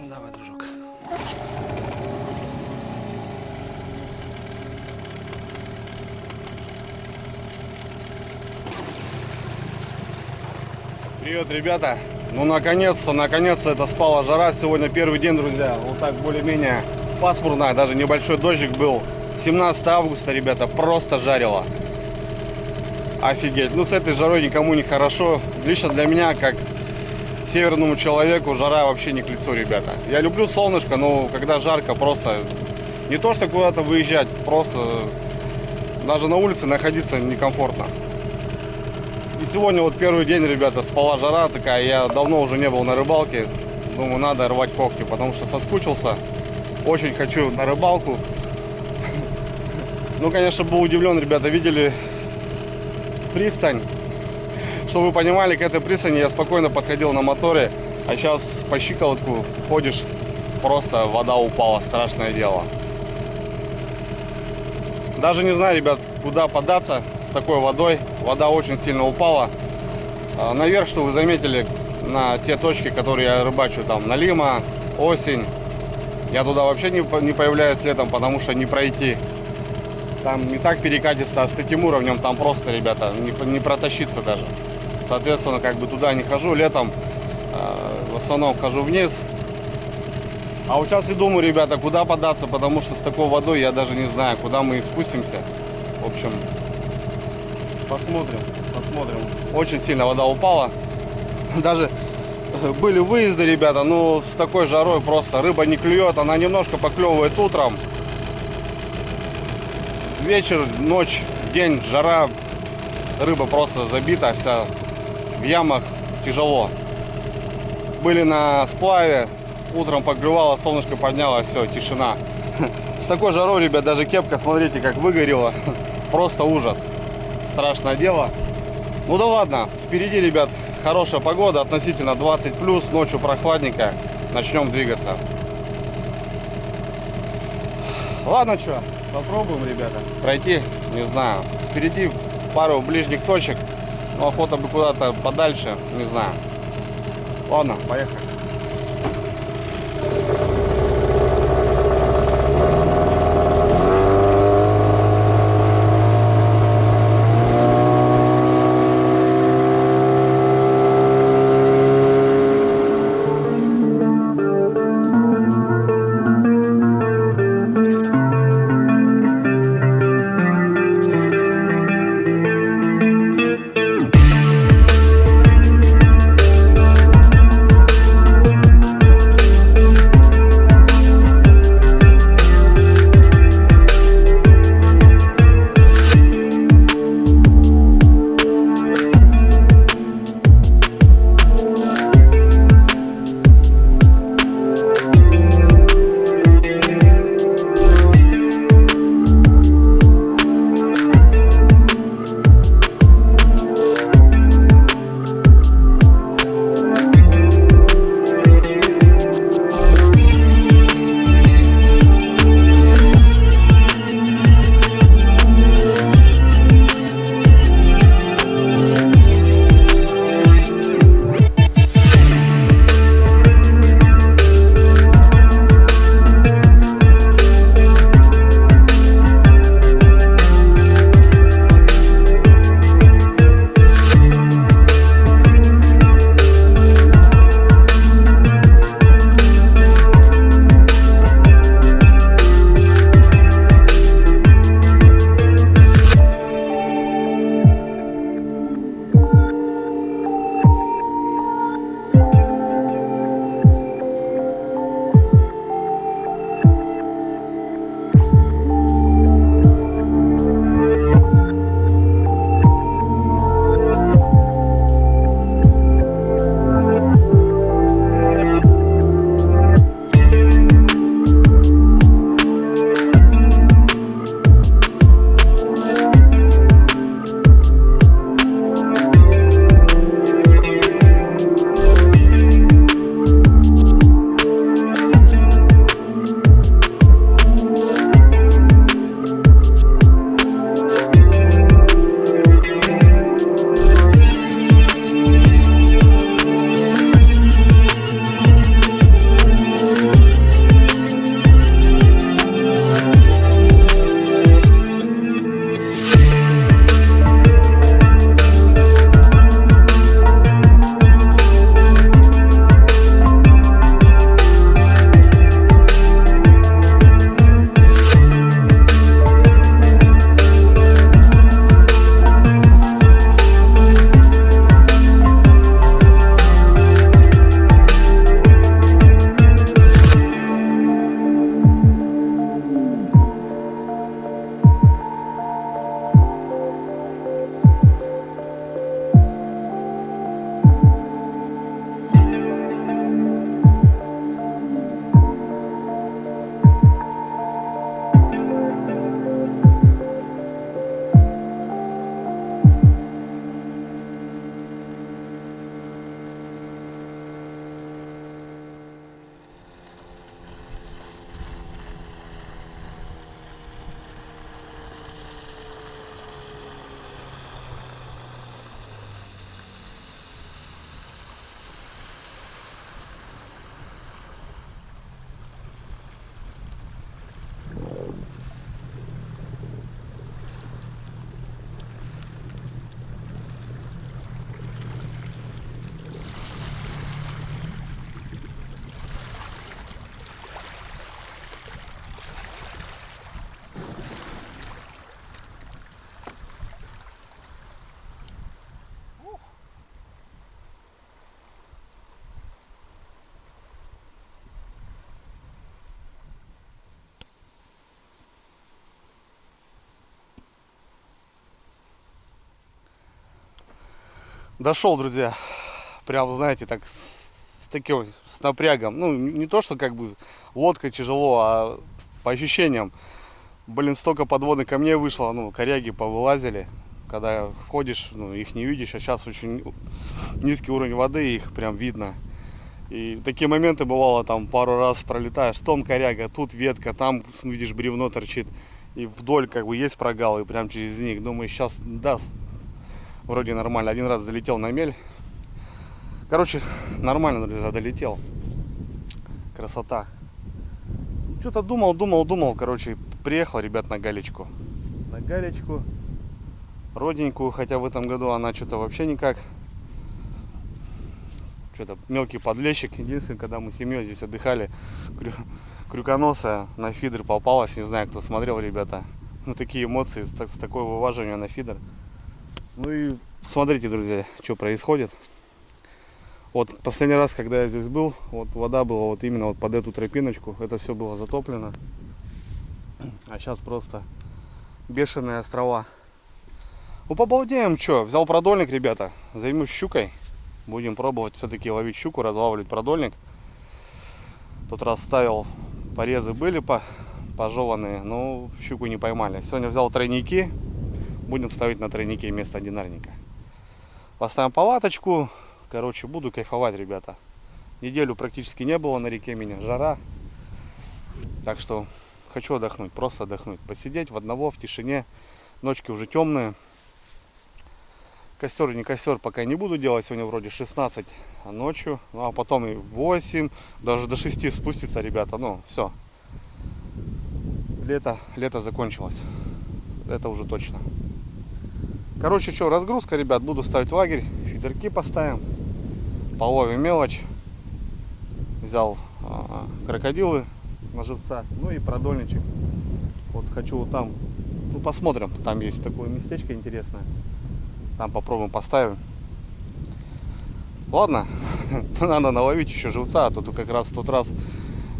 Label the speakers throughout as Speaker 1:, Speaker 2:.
Speaker 1: Давай, дружок.
Speaker 2: Привет, ребята. Ну, наконец-то это спала жара. Сегодня первый день, друзья. Вот так более-менее пасмурно. Даже небольшой дождик был. 17 августа, ребята, просто жарило. Офигеть. Ну, с этой жарой никому не хорошо. Лично для меня, как северному человеку, жара вообще не к лицу, ребята. Я люблю солнышко, но когда жарко, просто не то, что куда-то выезжать, просто даже на улице находиться некомфортно. И сегодня вот первый день, ребята, спала жара такая. Я давно уже не был на рыбалке. Думаю, надо рвать когти, потому что соскучился. Очень хочу на рыбалку. Ну, конечно, был удивлен, ребята, видели пристань. Чтобы вы понимали, к этой пристани я спокойно подходил на моторе. А сейчас по щиколотку ходишь, просто вода упала, страшное дело. Даже не знаю, ребят, куда податься с такой водой. Вода очень сильно упала. Наверх, что вы заметили, на те точки, которые я рыбачу, там Налима, Осень. Я туда вообще не появляюсь летом, потому что не пройти. Там не так перекатисто, а с таким уровнем там просто, ребята, не протащиться даже. Соответственно, как бы туда не хожу. Летом в основном хожу вниз. А вот сейчас и думаю, ребята, куда податься, потому что с такой водой я даже не знаю, куда мы и спустимся. В общем, посмотрим. Очень сильно вода упала. Даже были выезды, ребята, но с такой жарой просто рыба не клюет. Она немножко поклевывает утром. Вечер, ночь, день, жара. Рыба просто забита вся в ямах, тяжело. Были на сплаве. Утром поклевало, солнышко подняло, все, тишина. С такой жарой, ребят, даже кепка, смотрите, как выгорела. Просто ужас. Страшное дело. Ну да ладно, впереди, ребят, хорошая погода, относительно 20 плюс, ночью прохладненько. Начнем двигаться. Ладно, что, попробуем, ребята, пройти, не знаю. Впереди пару ближних точек, но охота бы куда-то подальше, не знаю. Ладно, поехали. Дошел, друзья. Прям, знаете, так с таким, с напрягом. Ну, не то, что как бы лодка тяжело, а по ощущениям. Блин, столько подводных камней вышло, ну, коряги повылазили. Когда ходишь, ну, их не видишь, а сейчас очень низкий уровень воды, их прям видно. И такие моменты бывало, там пару раз пролетаешь, том коряга, тут ветка, там видишь бревно торчит. И вдоль как бы есть прогалы, и прям через них. Думаю, сейчас даст. Вроде нормально. Один раз залетел на мель. Короче, нормально, друзья, долетел. Красота. Что-то думал. Короче, приехал, ребят, на галечку. На галечку. Родненькую, хотя в этом году она что-то вообще никак. Что-то мелкий подлещик. Единственное, когда мы с семьей здесь отдыхали, крюконосая на фидер попалась. Не знаю, кто смотрел, ребята. Ну, такие эмоции, с такое уважение на фидер. Ну и смотрите, друзья, что происходит. Вот последний раз, когда я здесь был, вот вода была вот именно вот под эту тропиночку. Это все было затоплено. А сейчас просто бешеные острова. Ну, побалдеем, что. Взял продольник, ребята. Займусь щукой. Будем пробовать все-таки ловить щуку, разлавливать продольник. Тот раз ставил, порезы были пожеванные, но щуку не поймали. Сегодня взял тройники. Будем ставить на тройники вместо одинарника. Поставим палаточку. Короче, буду кайфовать, ребята. Неделю практически не было на реке меня. Жара. Так что хочу отдохнуть, просто отдохнуть. Посидеть в одного, в тишине. Ночки уже темные. Костер не костер пока не буду делать. Сегодня вроде 16 ночью. Ну, а потом и 8, даже до 6 спустится, ребята. Ну, все. Лето закончилось. Это уже точно. Короче, что, разгрузка, ребят. Буду ставить лагерь. Фидерки поставим. Половим мелочь. Взял крокодилы на живца. Ну и продольничек. Вот хочу вот там. Ну, посмотрим. Там есть такое местечко интересное. Там попробуем поставим. Ладно, надо наловить еще живца. А тут как раз в тот раз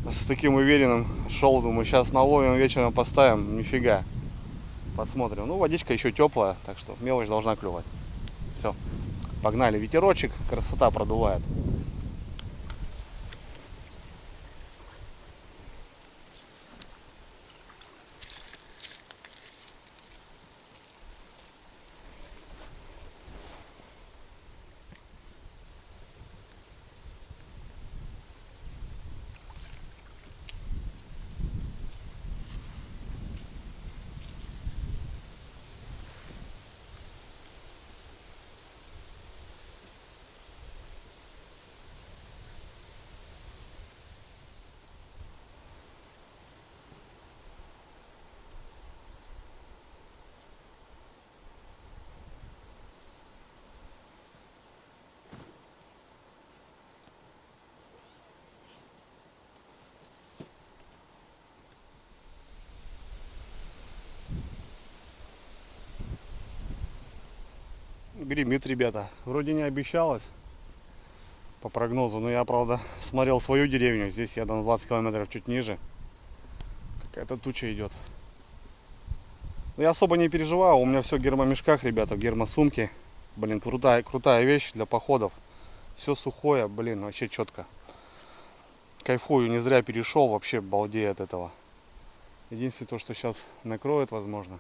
Speaker 2: с таким уверенным шел. Думаю, сейчас наловим, вечером поставим. Нифига. Посмотрим. Ну, водичка еще теплая, так что мелочь должна клювать. Все, погнали. Ветерочек, красота продувает. Гремит, ребята. Вроде не обещалось по прогнозу, но я, правда, смотрел свою деревню. Здесь я на 20 километров чуть ниже. Какая-то туча идет. Но я особо не переживаю. У меня все в гермомешках, ребята, в гермосумке. Блин, крутая вещь для походов. Все сухое, блин, вообще четко. Кайфую, не зря перешел, вообще балдею от этого. Единственное, то, что сейчас накроет, возможно.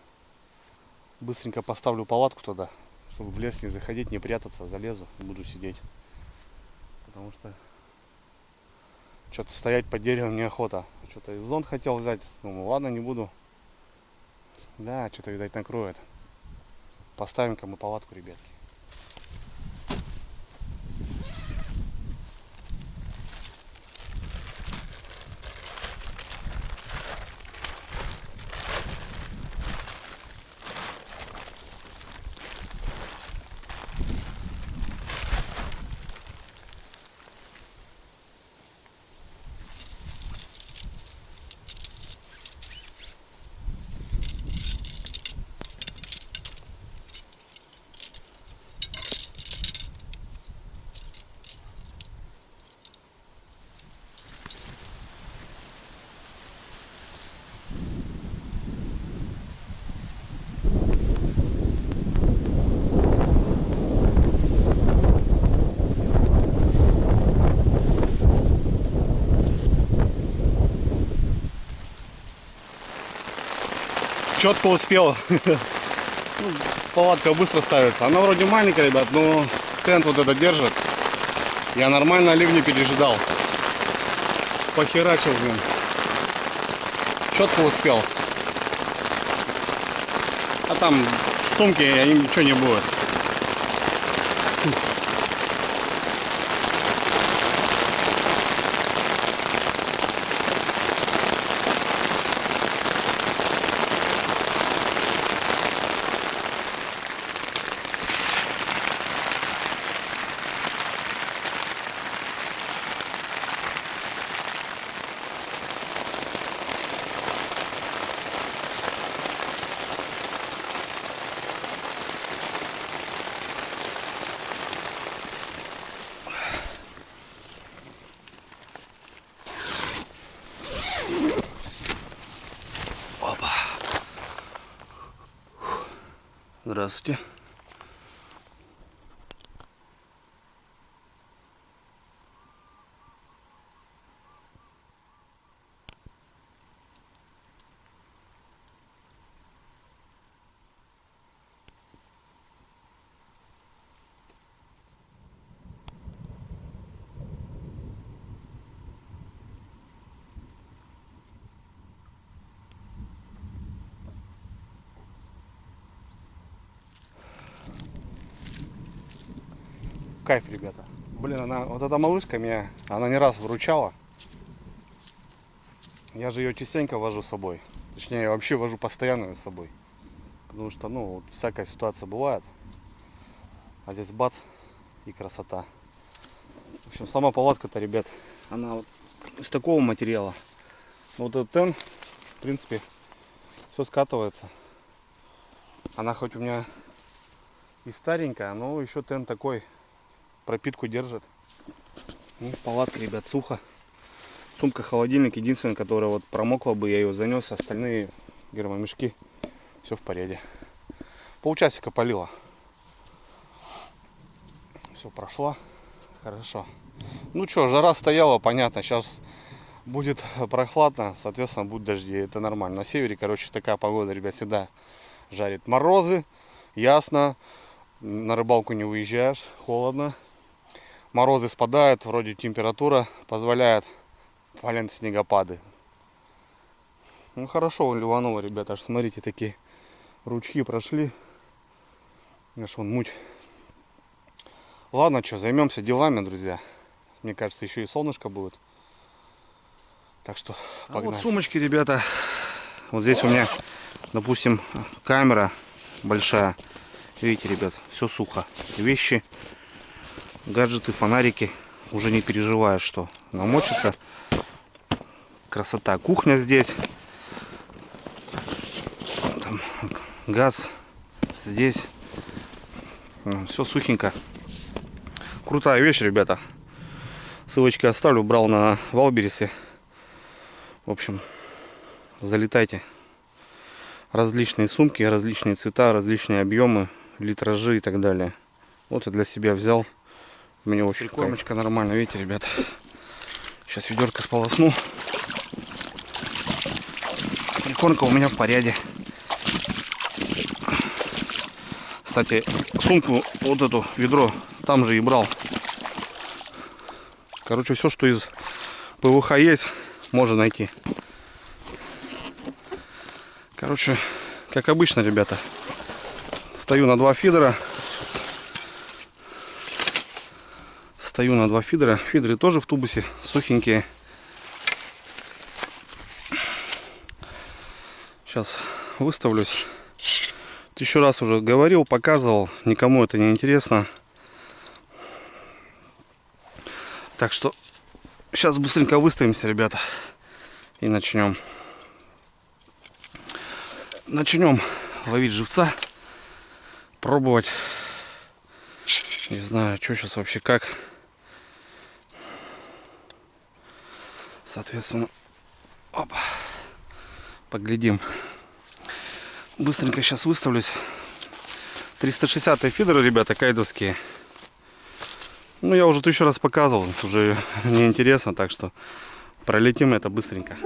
Speaker 2: Быстренько поставлю палатку туда, чтобы в лес не заходить, не прятаться, залезу, буду сидеть. Потому что что-то стоять под деревом неохота. Что-то из зонт хотел взять. Думаю, ладно, не буду. Да, что-то, видать, накроет. Поставим-ка мы палатку, ребятки. Четко успел. Палатка быстро ставится. Она вроде маленькая, ребят, но тент вот это держит. Я нормально ливни пережидал. Похерачил, блин. Четко успел. А там в сумке ничего не будет. Здравствуйте. Кайф, ребята. Блин, вот эта малышка меня, она не раз выручала. Я же ее частенько вожу с собой. Точнее, я вообще вожу постоянно с собой. Потому что, ну, вот всякая ситуация бывает. А здесь бац, и красота. В общем, сама палатка-то, ребят, она вот из такого материала. Вот этот тен, в принципе, все скатывается. Она хоть у меня и старенькая, но еще тен такой. Пропитку держит. Ну, палатка, ребят, сухо. Сумка, холодильник, единственное, которая вот промокла бы, я ее занес. Остальные гермомешки, все в порядке. Полчасика полила. Все прошло. Хорошо. Ну что, жара стояла, понятно. Сейчас будет прохладно, соответственно, будут дожди. Это нормально. На севере, короче, такая погода, ребят, всегда жарит. Морозы, ясно. На рыбалку не уезжаешь, холодно. Морозы спадают, вроде температура позволяет, валят снегопады. Ну хорошо, ливануло, ребята, аж смотрите, такие ручьи прошли. Аж вон муть. Ладно, что, займемся делами, друзья. Мне кажется, еще и солнышко будет. Так что погнали. А вот сумочки, ребята. Вот здесь у меня, допустим, камера большая. Видите, ребят, все сухо. Вещи, гаджеты, фонарики. Уже не переживаю, что намочится. Красота. Кухня здесь. Там газ здесь. Все сухенько. Крутая вещь, ребята. Ссылочки оставлю. Брал на Валберисе. В общем, залетайте. Различные сумки, различные цвета, различные объемы, литражи и так далее. Вот я для себя взял. Мне очень кормочка нормально, видите, ребят. Сейчас ведерко сполосну. Прикормка у меня в порядке. Кстати, сумку, вот эту ведро, там же и брал. Короче, все, что из ПВХ есть, можно найти. Короче, как обычно, ребята, стою на два фидера. Фидеры тоже в тубусе, сухенькие. Сейчас выставлюсь. Еще раз уже говорил, показывал. Никому это не интересно. Так что сейчас быстренько выставимся, ребята. И начнем ловить живца. Пробовать. Не знаю, что сейчас вообще как. Соответственно, опа, поглядим. Быстренько сейчас выставлюсь. 360 фидеры, ребята, кайдовские. Ну, я уже 1000 раз показывал, уже неинтересно, так что пролетим это быстренько.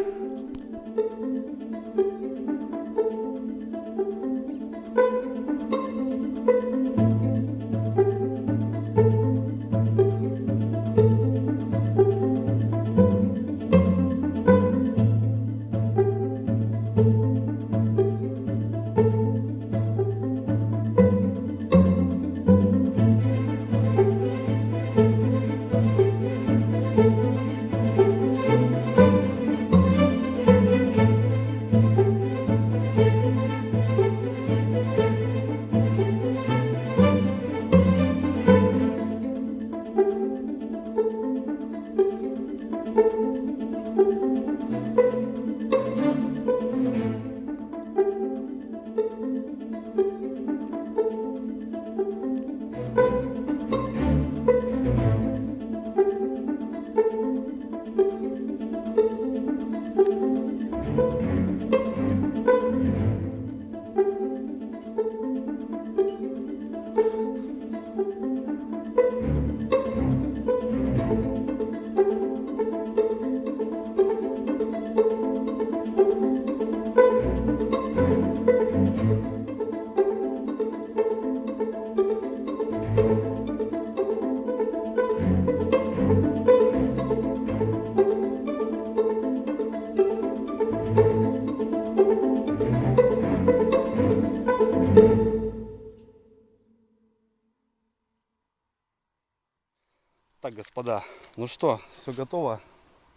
Speaker 2: Так, господа, ну что, все готово,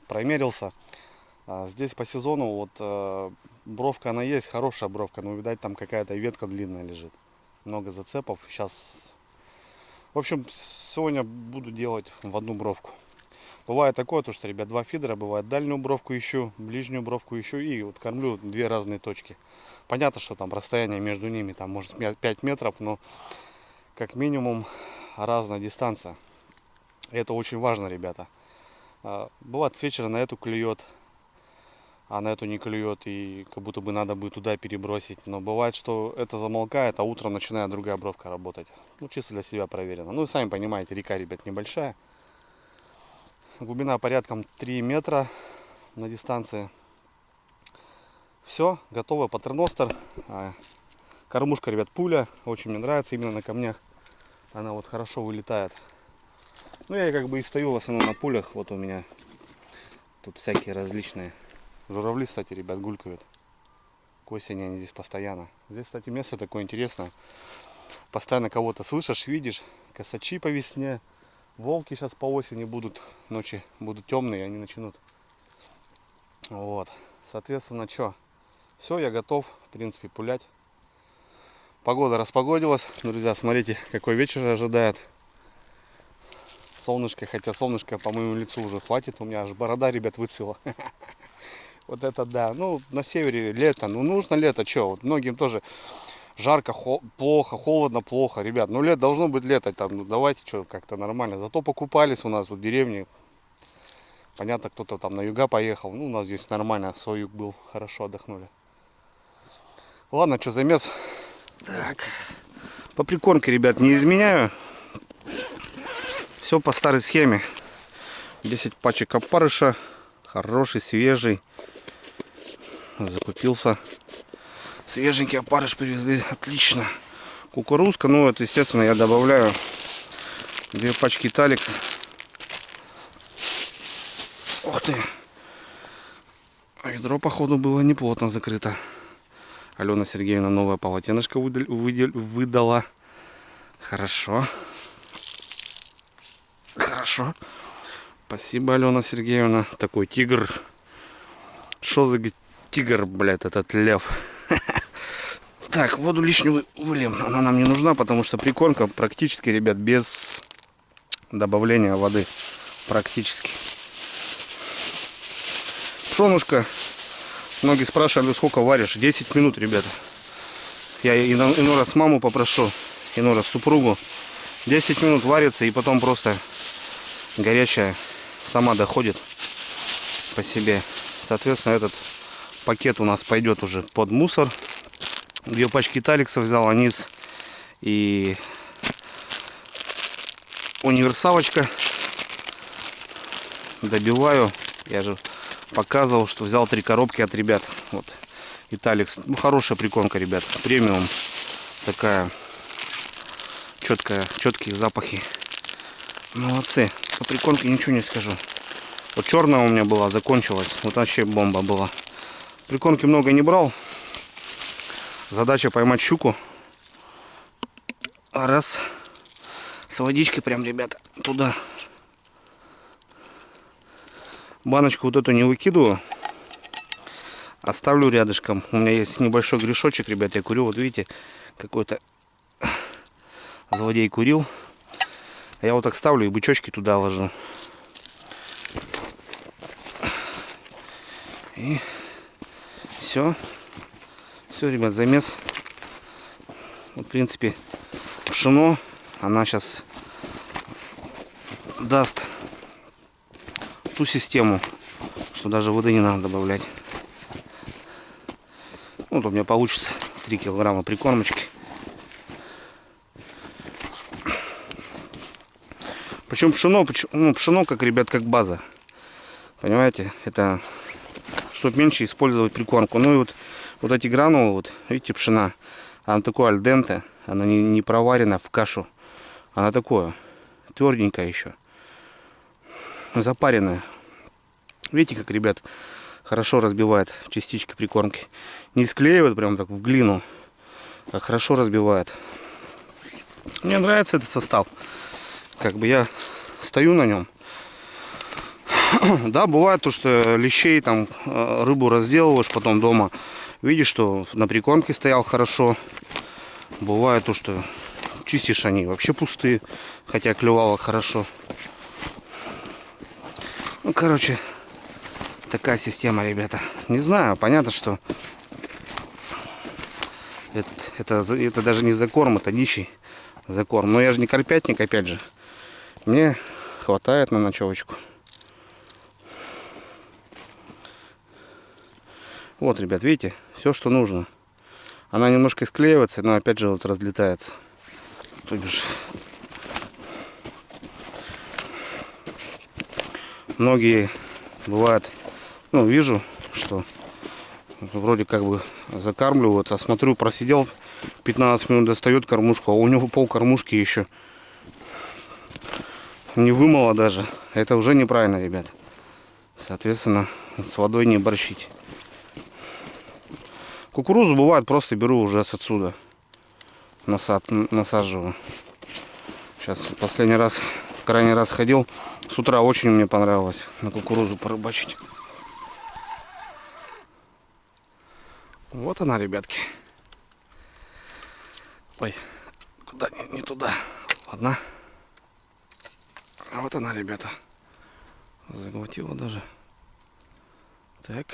Speaker 2: промерился. Здесь по сезону вот бровка она есть, хорошая бровка, но видать там какая-то ветка длинная лежит. Много зацепов. Сейчас, в общем, сегодня буду делать в одну бровку. Бывает такое, то что, ребят, два фидера, бывает дальнюю бровку ищу, ближнюю бровку ищу и вот кормлю две разные точки. Понятно, что там расстояние между ними там может 5 метров, но как минимум разная дистанция. Это очень важно, ребята. Бывает с вечера на эту клюет, а на эту не клюет, и как будто бы надо будет туда перебросить. Но бывает, что это замолкает, а утром начинает другая бровка работать. Ну, чисто для себя проверено. Ну, и сами понимаете, река, ребят, небольшая. Глубина порядком 3 метра на дистанции. Все, готово, патерностер. Кормушка, ребят, пуля. Очень мне нравится именно на камнях. Она вот хорошо вылетает. Ну, я как бы и стою в основном на пулях. Вот у меня тут всякие различные. Журавли, кстати, ребят, гулькают. К осени они здесь постоянно. Здесь, кстати, место такое интересное. Постоянно кого-то слышишь, видишь. Косачи по весне. Волки сейчас по осени будут. Ночи будут темные, они начнут. Вот. Соответственно, что? Все, я готов, в принципе, пулять. Погода распогодилась. Друзья, смотрите, какой вечер ожидает. Солнышко, хотя солнышко по моему лицу уже хватит. У меня аж борода, ребят, выцвела. Вот это да. Ну, на севере лето. Ну, нужно лето, что? Вот многим тоже жарко, плохо, холодно, плохо. Ребят, ну, лето должно быть лето. Там, ну, давайте, что, как-то нормально. Зато покупались у нас вот в деревне. Понятно, кто-то там на юга поехал. Ну, у нас здесь нормально. Свой юг был. Хорошо отдохнули. Ладно, что, замес. Так. По прикормке, ребят, не изменяю. Все по старой схеме. 10 пачек опарыша. Хороший, свежий. Закупился. Свеженький опарыш привезли. Отлично. Кукурузка. Ну, это, естественно, я добавляю 2 пачки Таликс. Ух ты. Ведро, походу, было неплотно закрыто. Алена Сергеевна новое полотенышко выдала. Хорошо. Хорошо. Спасибо, Алена Сергеевна. Такой тигр. Что за тигр, блядь, этот лев? Так, воду лишнюю выльем. Она нам не нужна, потому что прикормка практически, ребят, без добавления воды. Практически. Пшенушка. Многие спрашивали, сколько варишь. 10 минут, ребята. Я иной раз маму попрошу, иной раз супругу. 10 минут варится, и потом просто горячая сама доходит по себе. Соответственно, этот пакет у нас пойдет уже под мусор. 2 пачки Таликса взял, анис и универсалочка. Добиваю. Я же показывал, что взял 3 коробки от ребят. Вот. И Таликс. Ну, хорошая прикормка, ребят. Премиум. Такая четкие запахи. Молодцы. По прикормке ничего не скажу. Вот черная у меня была, закончилась. Вот вообще бомба была. Прикормки много не брал. Задача поймать щуку. Раз. С водичкой прям, ребята, туда. Баночку вот эту не выкидываю. Оставлю рядышком. У меня есть небольшой грешочек, ребят. Я курю. Вот видите, какой-то злодей курил. Я вот так ставлю и бычочки туда ложу. И все. Все, ребят, замес. Вот, в принципе, пшено. Она сейчас даст ту систему, что даже воды не надо добавлять. Вот у меня получится 3 килограмма прикормочки. Причем пшено, ну, пшено, как, ребят, как база. Понимаете? Это чтобы меньше использовать прикормку. Ну и вот эти гранулы, вот, видите, пшена. Она такое альденте. Она не проварена в кашу. Она такое тверденькая еще. Запаренная. Видите, как, ребят, хорошо разбивает частички прикормки. Не склеивает прям так в глину, а хорошо разбивает. Мне нравится этот состав. Как бы я стою на нем. Да, бывает то, что лещей там рыбу разделываешь, потом дома видишь, что на прикормке стоял хорошо. Бывает то, что чистишь, они вообще пустые, хотя клевало хорошо. Ну, короче, такая система, ребята. Не знаю, понятно, что это даже не закорм, это нищий закорм. Но я же не карпятник, опять же. Мне хватает на ночевочку. Вот, ребят, видите, все, что нужно. Она немножко склеивается, но опять же вот разлетается. То бишь, многие бывает, ну, вижу, что вроде как бы закармливают, а смотрю, просидел 15 минут, достает кормушку, а у него пол кормушки еще не вымыло даже. Это уже неправильно, ребят. Соответственно, с водой не борщить. Кукурузу бывает просто беру уже с отсюда, насаживаю. Сейчас последний раз, крайний раз ходил, с утра очень мне понравилось на кукурузу порыбачить. Вот она, ребятки. Ой, куда, не туда. Ладно. А вот она, ребята. Заглотила даже. Так,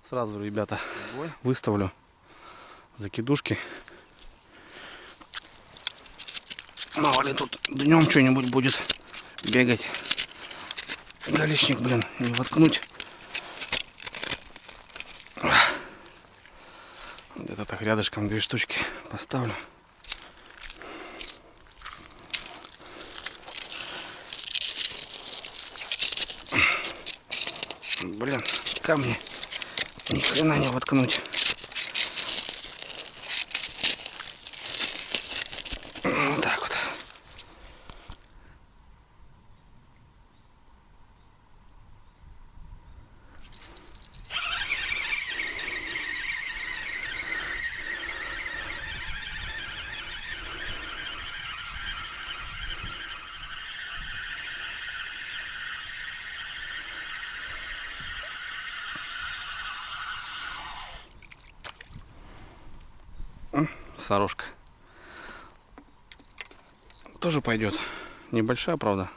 Speaker 2: сразу, ребята, выставлю закидушки. Мало ли тут днем что-нибудь будет бегать. Галечник, блин, не воткнуть. Где-то так рядышком 2 штучки поставлю. Блин, камни ни хрена не воткнуть. Вот так вот. Сорожка. Тоже пойдет. Небольшая, правда.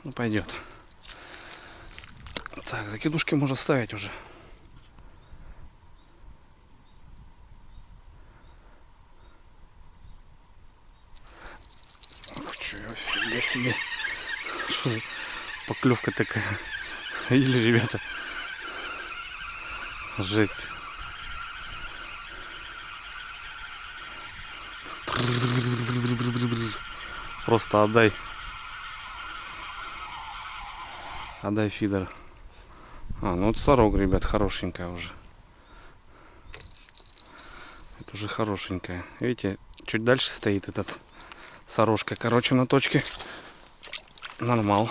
Speaker 2: Ну, пойдет. Так, закидушки можно ставить уже. Фига себе. Что за поклевка такая? Видели, ребята? Жесть. Просто отдай. Отдай фидер. А, ну вот сорок, ребят, хорошенькая уже. Это уже хорошенькая. Видите, чуть дальше стоит этот сорожка. Короче, на точке. Нормал.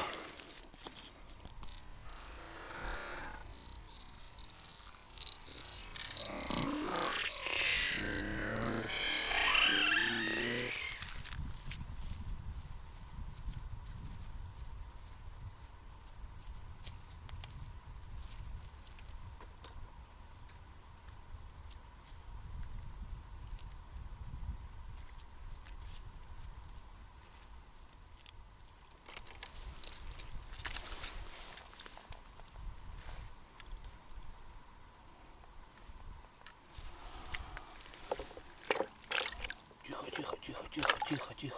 Speaker 2: Тихо.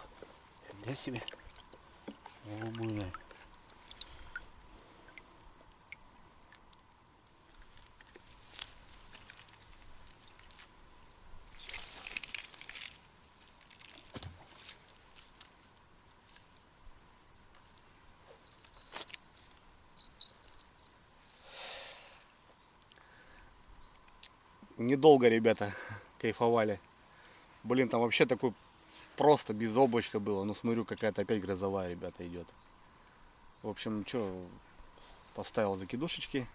Speaker 2: Для себе. Голубые. Недолго, ребята, кайфовали. Блин, там вообще такой просто без облачка было. Ну, смотрю, какая-то опять грозовая, ребята, идет. В общем, что, поставил закидушечки.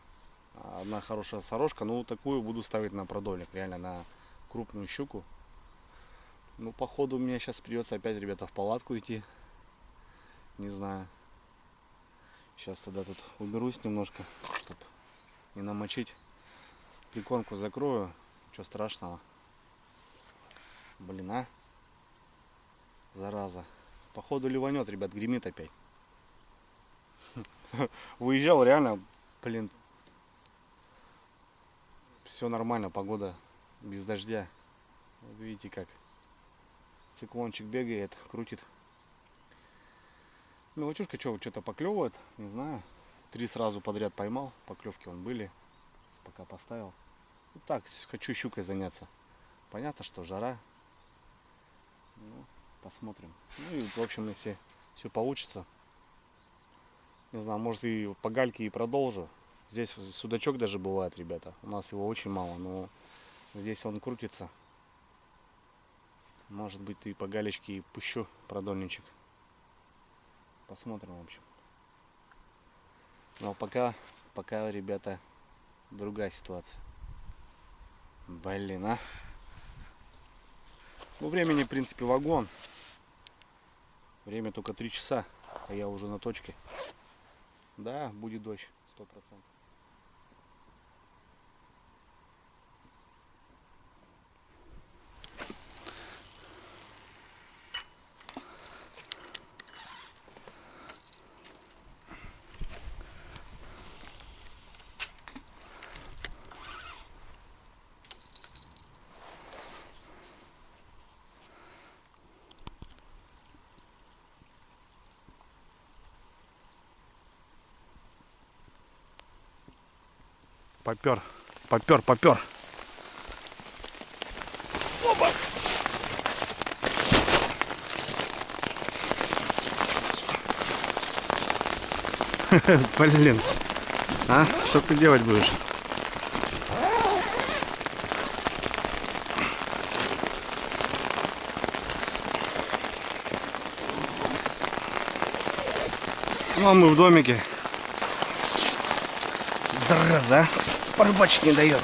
Speaker 2: Одна хорошая сорожка. Ну, такую буду ставить на продольник. Реально, на крупную щуку. Ну, походу, мне сейчас придется опять, ребята, в палатку идти. Не знаю. Сейчас тогда тут уберусь немножко, чтобы не намочить. Прикормку закрою. Ничего страшного. Блин, а? Зараза. Походу ливанет, ребят, гремит опять. Выезжал реально, блин. Все нормально, погода без дождя. Вот видите, как циклончик бегает, крутит. Мелочушка что-то поклевывает, не знаю. 3 сразу подряд поймал, поклевки вон были. Пока поставил. Вот так, хочу щукой заняться. Понятно, что жара. Ну, посмотрим. Ну и в общем, если все получится, не знаю, может и по гальке и продолжу. Здесь судачок даже бывает, ребята. У нас его очень мало, но здесь он крутится. Может быть, и по галечке и пущу продольничек. Посмотрим, в общем. Но пока, ребята, другая ситуация. Блин, а. Ну, времени, в принципе, вагон. Время только 3 часа, а я уже на точке. Да, будет дождь, 100%. Попер. Опа! Блин. А? Что ты делать будешь? Ну, а мы в домике. Зараза, порыбачить не дает.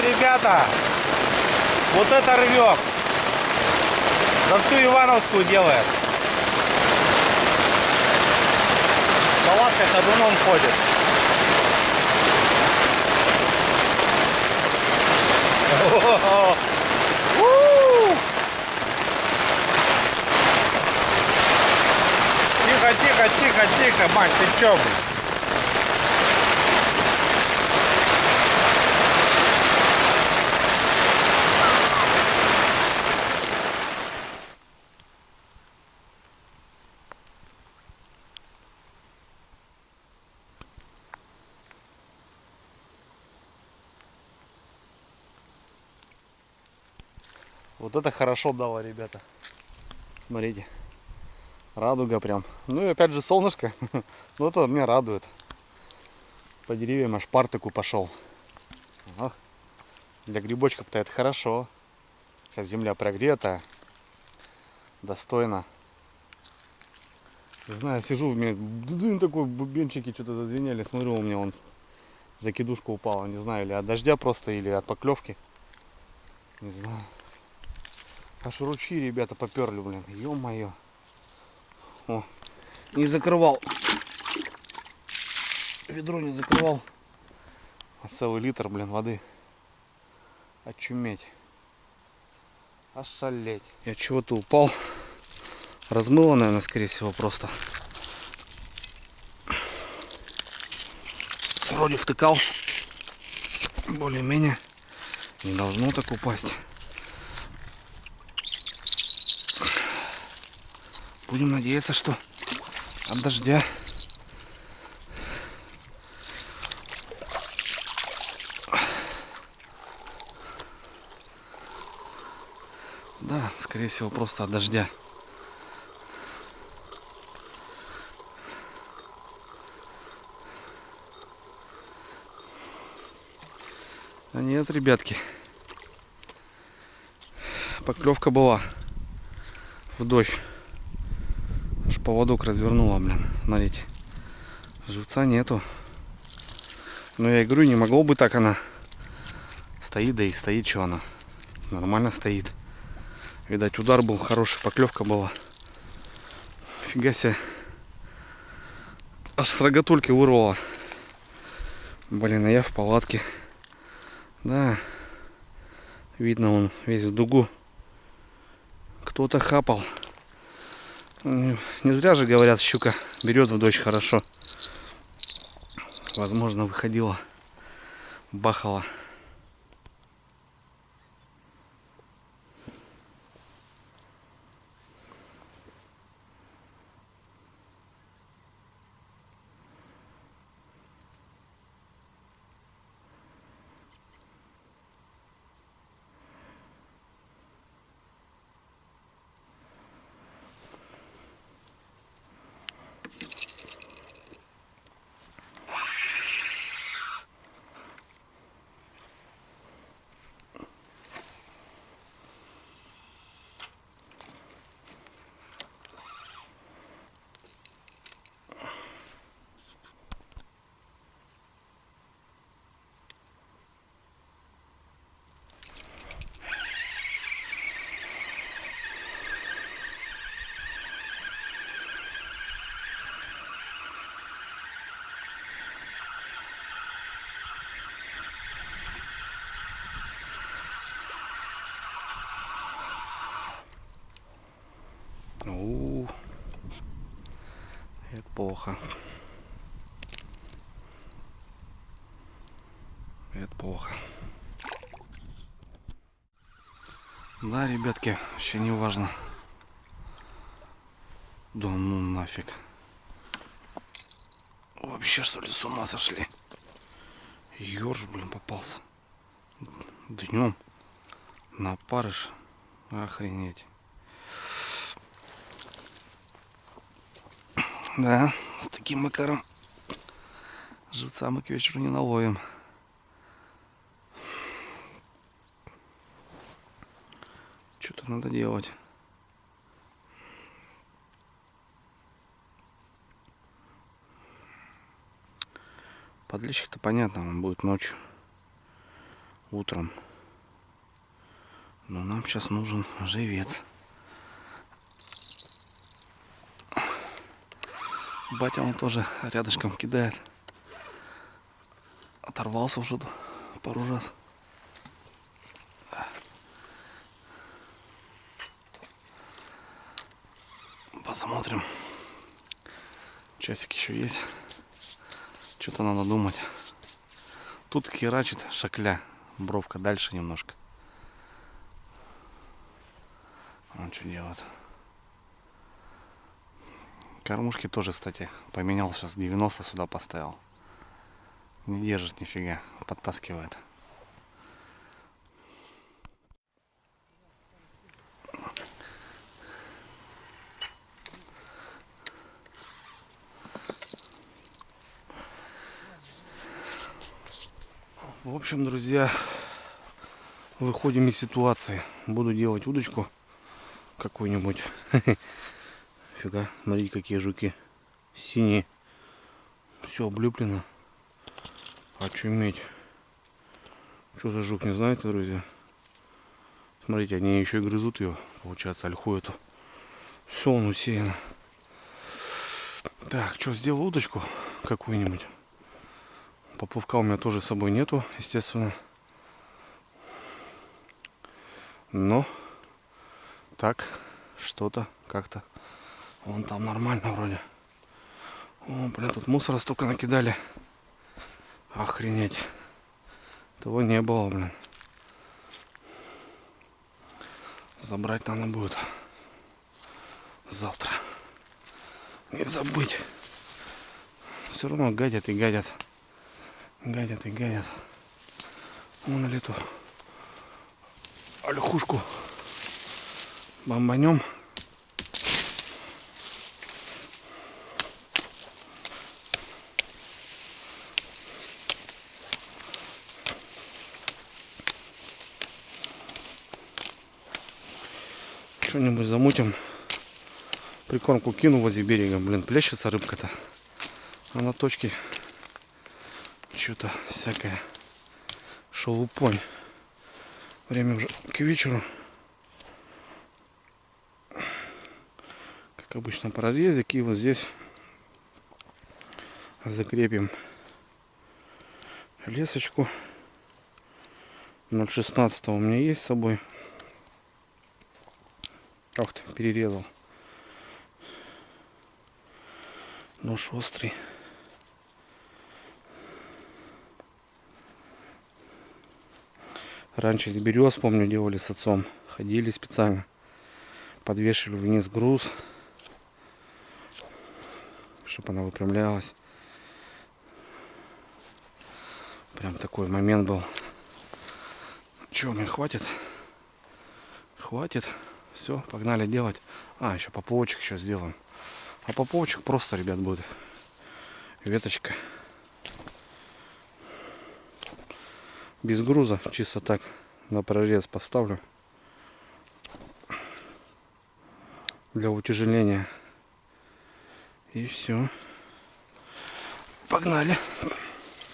Speaker 2: Ребята, вот это рвет. За всю Ивановскую делает. Палатка ходуном ходит. Тихо, мать, ты чё, блин? Вот это хорошо дало, ребята. Смотрите. Радуга прям. Ну и опять же солнышко. Ну это меня радует. По деревьям аж пар такой пошел. Ах, для грибочков-то это хорошо. Сейчас земля прогрета. Достойно. Не знаю, сижу, у меня такой бубенчики что-то зазвенели. Смотрю, у меня вон закидушка упала. Не знаю, или от дождя просто, или от поклевки. Не знаю. Аж ручьи, ребята, поперли, блин. Ё-моё. О, не закрывал. Ведро не закрывал. Целый литр, блин, воды. Очуметь. Ошалеть. Я чего-то упал. Размыло, наверное, скорее всего, просто. Вроде втыкал. Более-менее. Не должно так упасть. Будем надеяться, что от дождя. Скорее всего, просто от дождя. А нет, ребятки. Поклевка была в дождь. Аж поводок развернула, блин. Смотрите. Живца нету. Но я и говорю, не могло бы так она. Стоит, да и стоит, что она. Нормально стоит. Видать, удар был хороший, поклевка была. Фига себе. Аж с рогатульки вырвала. Блин, а я в палатке. Да. Видно, он весь в дугу. Кто-то хапал. Не зря же говорят, щука берет в дождь хорошо. Возможно, выходила, бахала. Это плохо. Это плохо. Да, ребятки, вообще не важно. Да ну нафиг. Вообще, что ли, с ума сошли? Ёрш, блин, попался. Днем на парыш. Охренеть. Да, с таким макаром живца мы к вечеру не наловим. Что-то надо делать. Подлещик-то понятно, он будет ночью, утром. Но нам сейчас нужен живец. Батя он тоже рядышком кидает. Оторвался уже пару раз. Посмотрим. Часик еще есть. Что-то надо думать. Тут херачит шакля. Бровка дальше немножко. Он что делает? Кормушки тоже, кстати, поменял. Сейчас 90 сюда поставил. Не держит нифига. Подтаскивает. В общем, друзья, выходим из ситуации. Буду делать удочку какую-нибудь. Фига, смотрите, какие жуки. Синие. Все облюплено. Очуметь. Что за жук, не знаете, друзья? Смотрите, они еще и грызут ее. Получается, ольху эту. Все, он усеян. Так, что, сделал удочку какую-нибудь. Поплавка у меня тоже с собой нету, естественно. Но так, что-то как-то. Вон там нормально вроде. О, блин, тут мусора столько накидали. Охренеть. Того не было, блин. Забрать надо будет завтра. Не забыть. Все равно гадят и гадят. Гадят и гадят. Вон эту ольхушку Бомбанем. Что-нибудь замутим. Прикормку кину возле берега. Блин, плещется рыбка-то. А на точке что-то всякое. Шелупонь. Время уже к вечеру. Как обычно, прорезик. И вот здесь закрепим лесочку. 0,16 у меня есть с собой. Ох ты, перерезал. Нож острый. Раньше из берез, помню, делали с отцом. Ходили специально. Подвешивали вниз груз. Чтобы она выпрямлялась. Прям такой момент был. Че, мне хватит? Хватит. Все, погнали делать. А, еще поплавочек еще сделаем. А поплавочек просто, ребят, будет. Веточка. Без груза. Чисто так на прорез поставлю. Для утяжеления. И все. Погнали.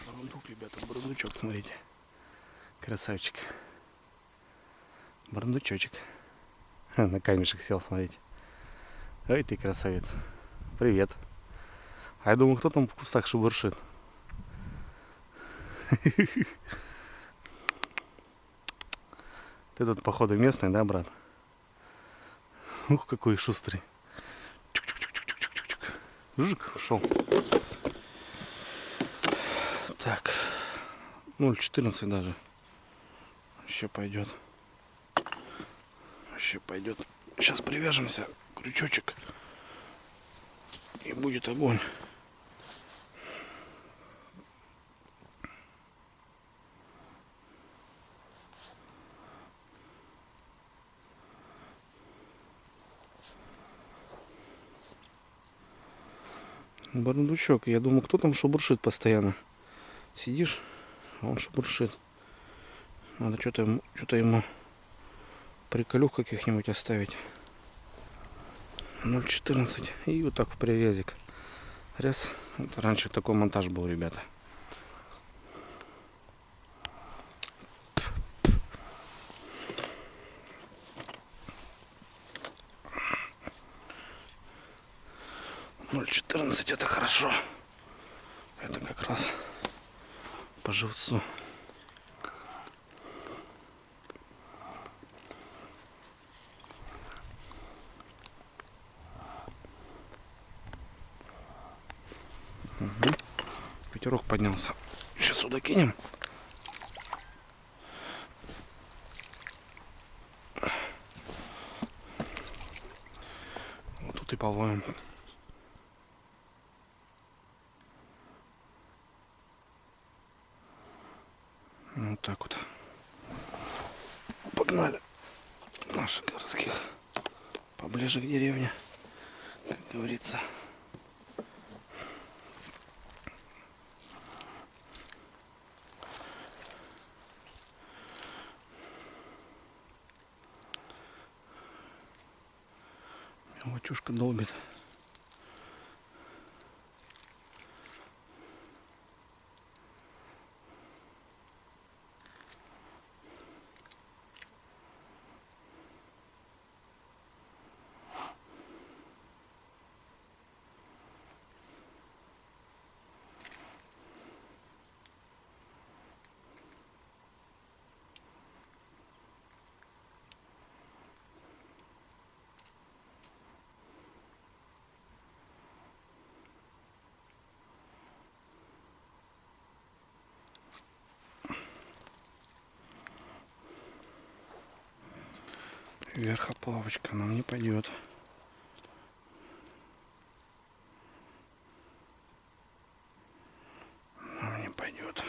Speaker 2: Бурундук, ребята, бурундучок, смотрите. Красавчик. Бурундучочек. На камешек сел, смотрите. Ой, ты красавец. Привет. А я думаю, кто там в кустах шебуршит? Ты тут, походу, местный, да, брат? Ух, какой шустрый. Жик, ушел. Так. 0,14 даже. Вообще пойдет. Вообще пойдет. Сейчас привяжемся. Крючочек. И будет огонь. Бурундучок. Я думаю, кто там шебуршит постоянно. Сидишь, а он шебуршит. Надо что-то ему приколюх каких-нибудь оставить. 0,14. И вот так в прирезик. Раз. Это раньше такой монтаж был, ребята. Ноль 14 это хорошо. Это как раз по живцу. Угу. Ветерок поднялся. Сейчас сюда кинем. Вот тут и половим. Вот так вот. Погнали. Наших городских. Поближе к деревне, как говорится. Мелочушка долбит. Верхоплавочка нам не пойдет. Нам не пойдет.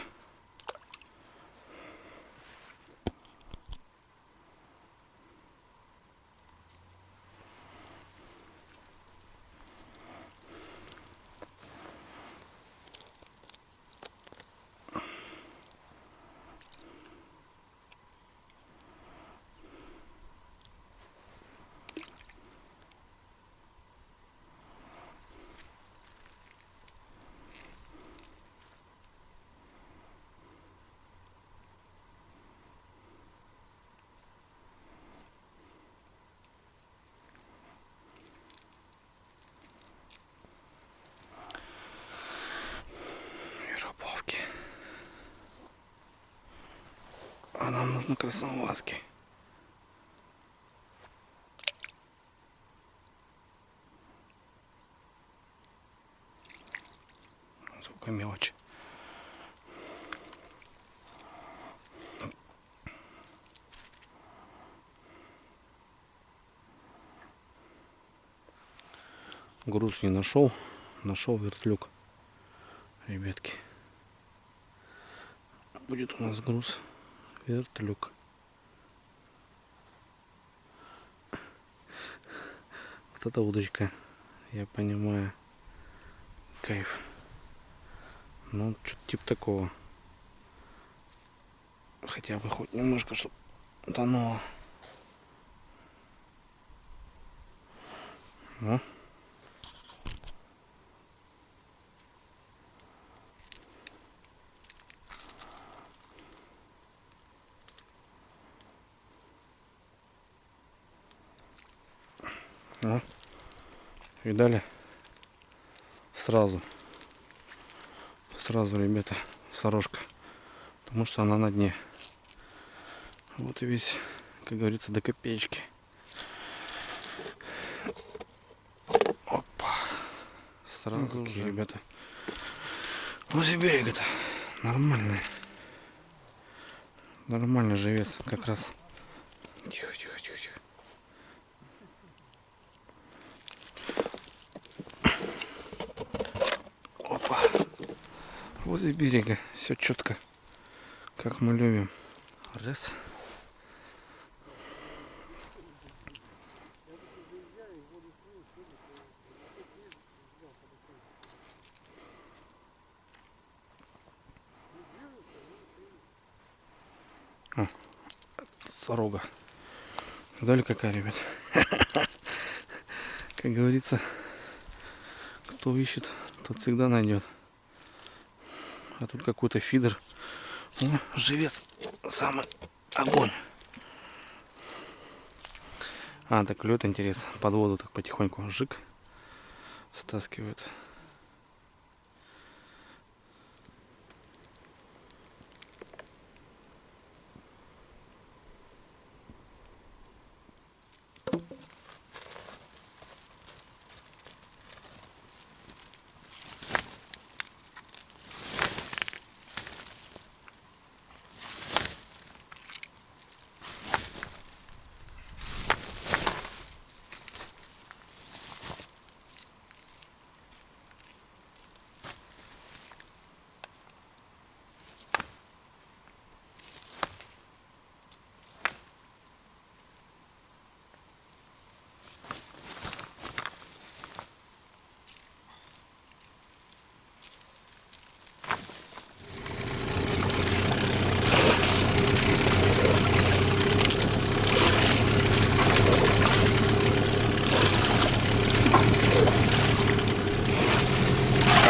Speaker 2: Нам нужно красноваски. Сколько мелочи. Груз не нашел. Нашел вертлюг. Ребятки. Будет у нас груз вертлюг. Вот эта удочка, я понимаю, кайф. Ну, что-то типа такого. Хотя бы хоть немножко, чтобы тонуло. Ну. Ну. Видали? Сразу, ребята, сорожка, потому что она на дне. Вот и весь, как говорится, до копеечки. Опа, сразу же, ребята. Возле берега-то нормальный, нормальный живец, как раз. Тихо, тихо, тихо, тихо. Опа. Возле берега все четко, как мы любим. Раз. О, сорога. Видали, какая, ребят? Как говорится, кто ищет, тот всегда найдет. А тут какой-то фидер. О, живец. Самый огонь. А, так клюет, интерес. Под воду так потихоньку жик стаскивает.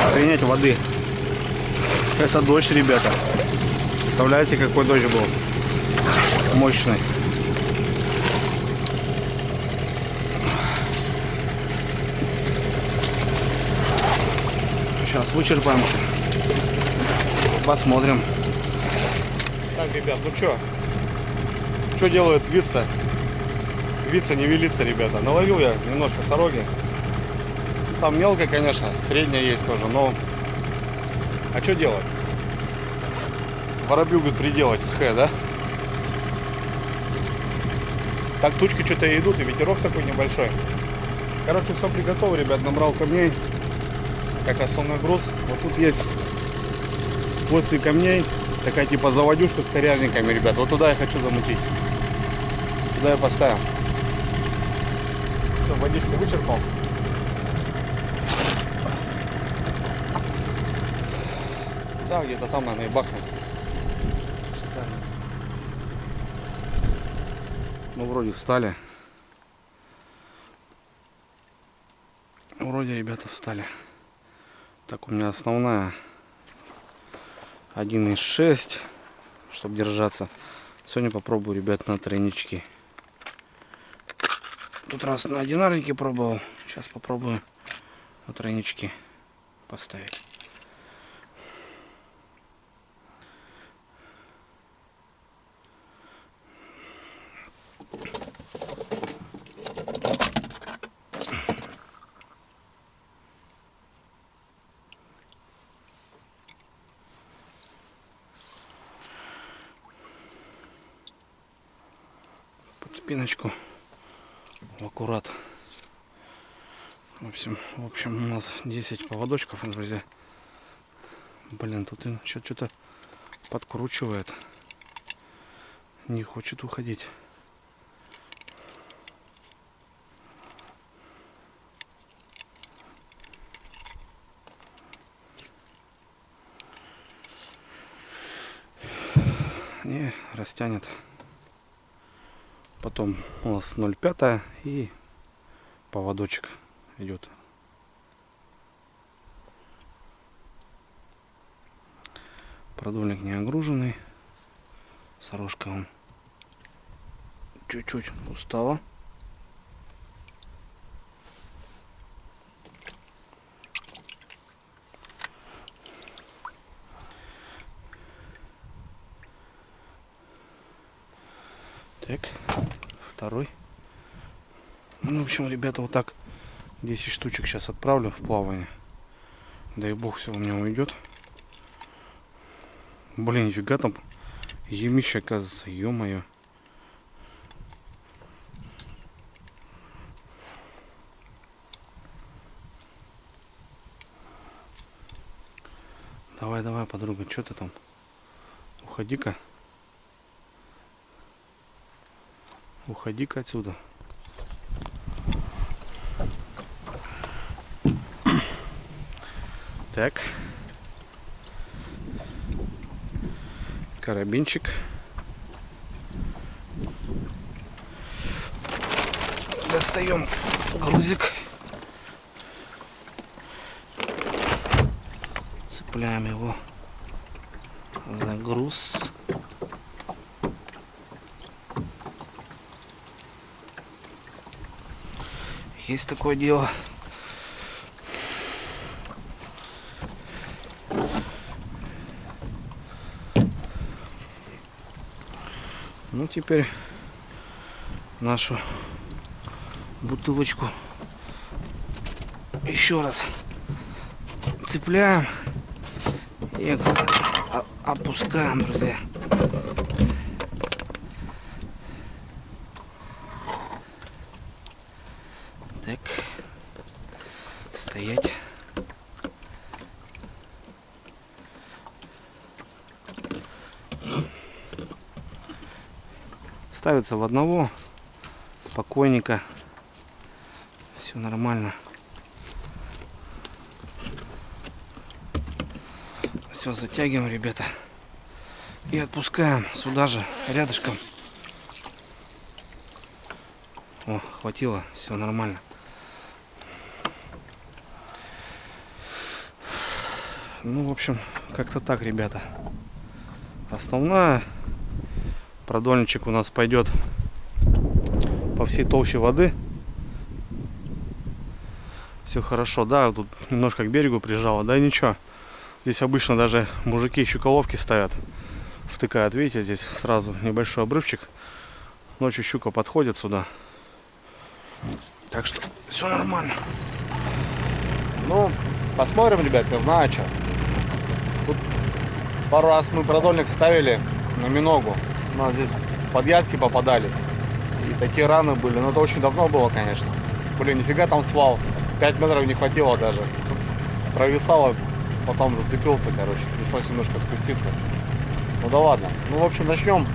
Speaker 2: Охренеть воды. Это дождь, ребята. Представляете, какой дождь был? Мощный. Сейчас вычерпаемся. Посмотрим. Так, ребят, ну что? Что делает вица? Вица не велится, ребята. Наловил я немножко сороги. Там мелко, конечно, средняя есть тоже, но... А что делать? Воробью, говорит, приделать, да? Так, тучки что-то идут, и ветерок такой небольшой. Короче, все приготовил, ребят, набрал камней. Как основной груз. Вот тут есть после камней такая типа заводюшка с коряжниками, ребят. Вот туда я хочу замутить. Туда я поставил. Все, водичку вычерпал. Да, где-то там, наверное, и бахнет. Ну, вроде встали. Вроде ребята встали. Так, у меня основная 1,6, чтобы держаться. Сегодня попробую, ребят, на тройнички. Тут раз на одинарнике пробовал. Сейчас попробую на тройнички поставить.
Speaker 1: спиночку в аккурат. В общем, у нас 10 поводочков, друзья. Блин, тут что-то подкручивает. Не хочет уходить. Не, растянет. Потом у нас 0,5 и поводочек идет. Продольник не огруженный. Сорожка он чуть-чуть устала. Так, второй. Ну, в общем, ребята, вот так 10 штучек сейчас отправлю в плавание. Дай бог, все у меня уйдет. Блин, нифига там емище, оказывается, ё-моё. Давай, подруга, что ты там? Уходи-ка. Уходи-ка отсюда. Так. Карабинчик. Достаем грузик. Цепляем его за груз. Есть такое дело. Ну, теперь нашу бутылочку еще раз цепляем и опускаем, друзья. Так, стоять. Ставится в одного, спокойненько, все нормально. Все, затягиваем, ребята, и отпускаем сюда же, рядышком. О, хватило, все нормально. Ну, в общем, как-то так, ребята. Основная продольничек у нас пойдет по всей толще воды. Все хорошо, да, тут немножко к берегу прижало, да, ничего. Здесь обычно даже мужики щуколовки ставят, втыкают, видите, здесь сразу небольшой обрывчик. Ночью щука подходит сюда. Так что все нормально.
Speaker 2: Ну, посмотрим, ребят, я знаю что. Тут пару раз мы продольник ставили на миногу. У нас здесь подъязки попадались. И такие раны были. Но это очень давно было, конечно. Блин, нифига там свал. 5 метров не хватило даже. Тут провисало, потом зацепился, короче. Пришлось немножко спуститься. Ну да ладно. Ну, в общем, начнем.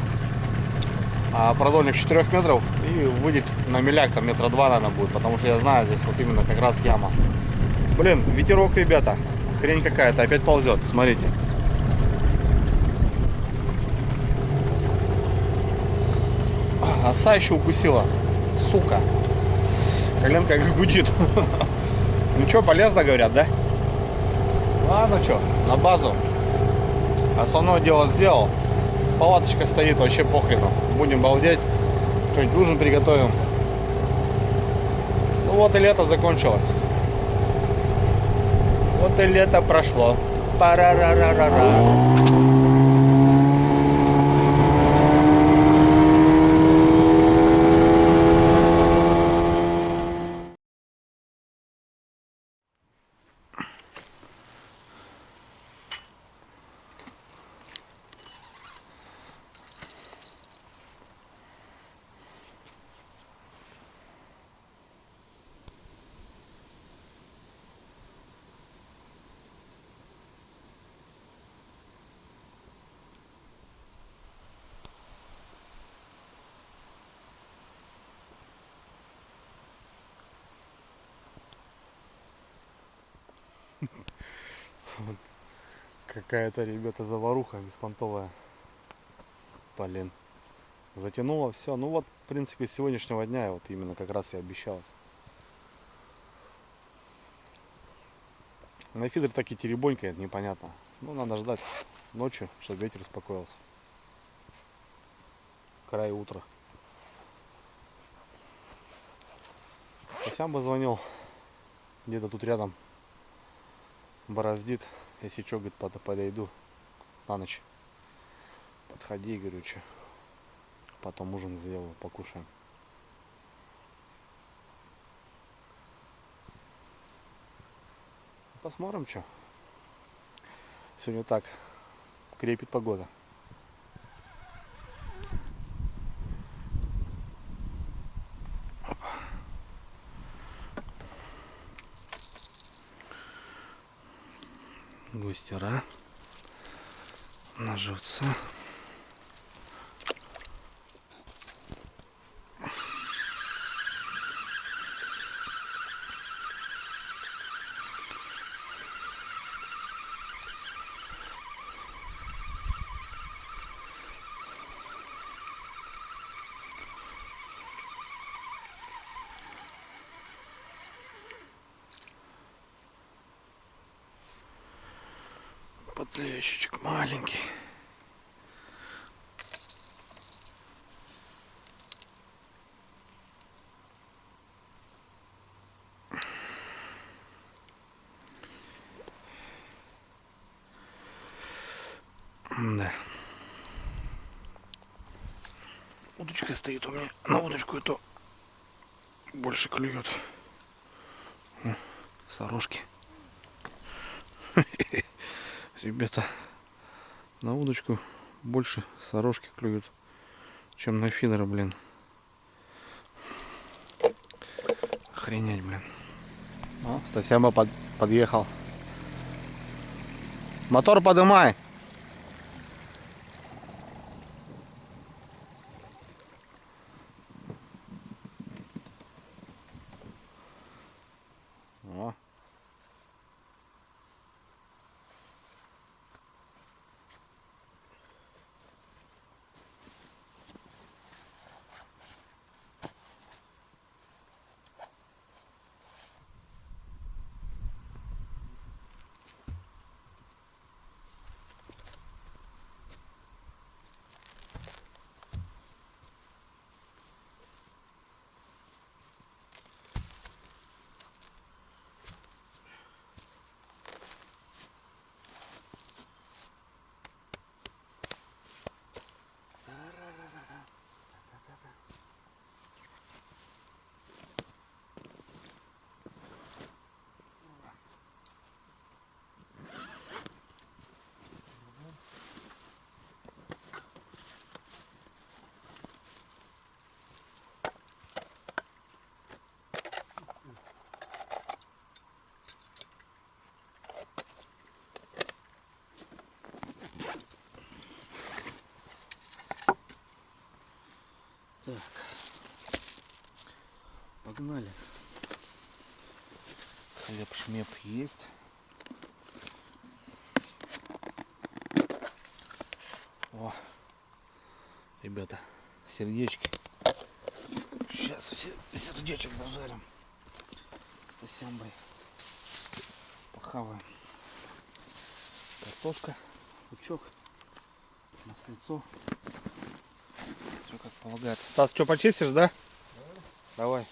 Speaker 2: Продольник 4 метров и выйдет на миляк, там метра 2, наверное, будет. Потому что я знаю, здесь вот именно как раз яма. Блин, ветерок, ребята. Хрень какая-то, опять ползет, смотрите. Оса еще укусила. Сука. Коленка как гудит. Ну что, полезно, говорят, да? Ладно, что, на базу. Основное дело сделал. Палаточка стоит, вообще похрену. Будем балдеть. Что-нибудь ужин приготовим. Ну вот и лето закончилось. Вот и лето прошло. Пара-ра-ра-ра-ра.
Speaker 1: Какая-то, ребята, заваруха беспонтовая. Блин. Затянуло все. Ну вот, в принципе, с сегодняшнего дня вот именно как раз и обещалось. На фидер так и теребонькает, непонятно. Ну, надо ждать ночью, чтобы ветер успокоился. Край утра. Сам бы звонил. Где-то тут рядом бороздит. Если что, говорит, подойду на ночь. Подходи, говорю, что. Потом ужин сделаю, покушаем. Посмотрим, что. Сегодня так крепит погода. Густера наживца. Подлещичек маленький. Да. Удочка стоит у меня. На удочку это больше клюет. Сорожки. Ребята, на удочку больше сорожки клюют, чем на фидеры, блин. Охренеть, блин. О, Стасяма подъехал. Мотор подымай. О. Так, погнали. Хлеб шмеп есть. О, ребята, сердечки. Сейчас все сердечек зажарим. С Тасямбой похаваем. Картошка, лучок, маслицо. Все как полагается. Стас, что, почистишь, да? Да. Давай.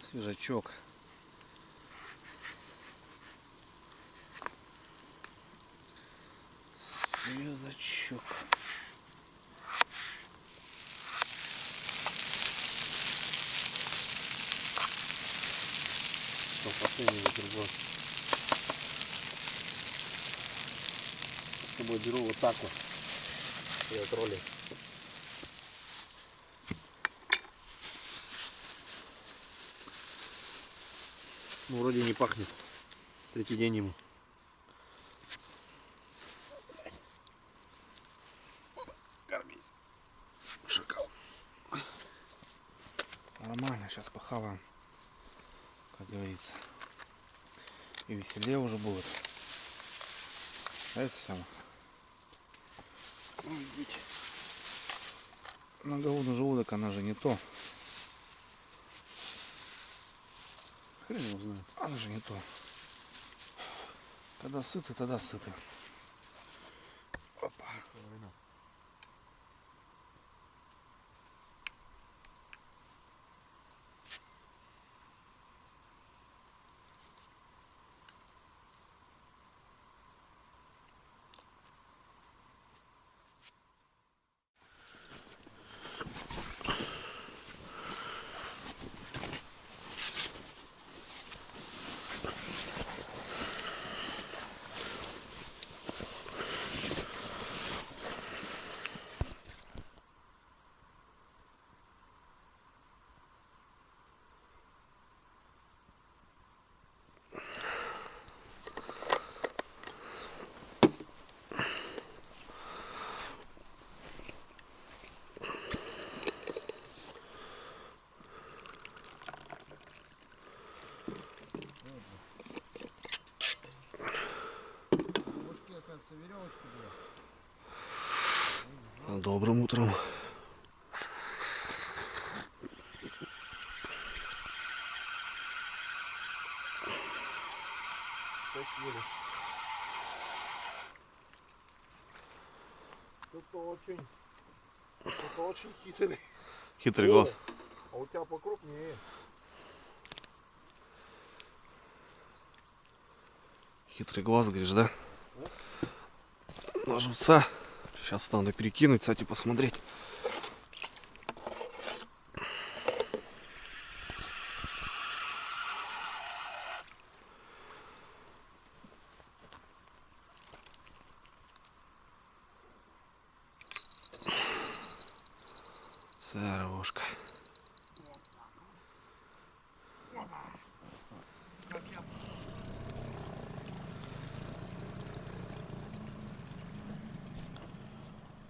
Speaker 1: Свежачок. Свежачок. Что, последний бутерброд. С собой беру вот так вот. Я троллю.
Speaker 3: Ну, вроде не пахнет. Третий день ему.
Speaker 2: Кормись. Шакал. Нормально, сейчас похаваем. Как говорится. И веселее уже будет. Это самое. Видите. На голодный желудок она же не то.
Speaker 3: Хрен его знает.
Speaker 2: Она же не то. Когда сыты, тогда сыты. Опа. Добрым утром.
Speaker 3: Кто-то очень хитрый.
Speaker 1: Хитрый глаз.
Speaker 3: А у тебя покрупнее.
Speaker 1: Хитрый глаз, говоришь, да? На живца. Сейчас надо перекинуть, кстати, посмотреть. Саровушка.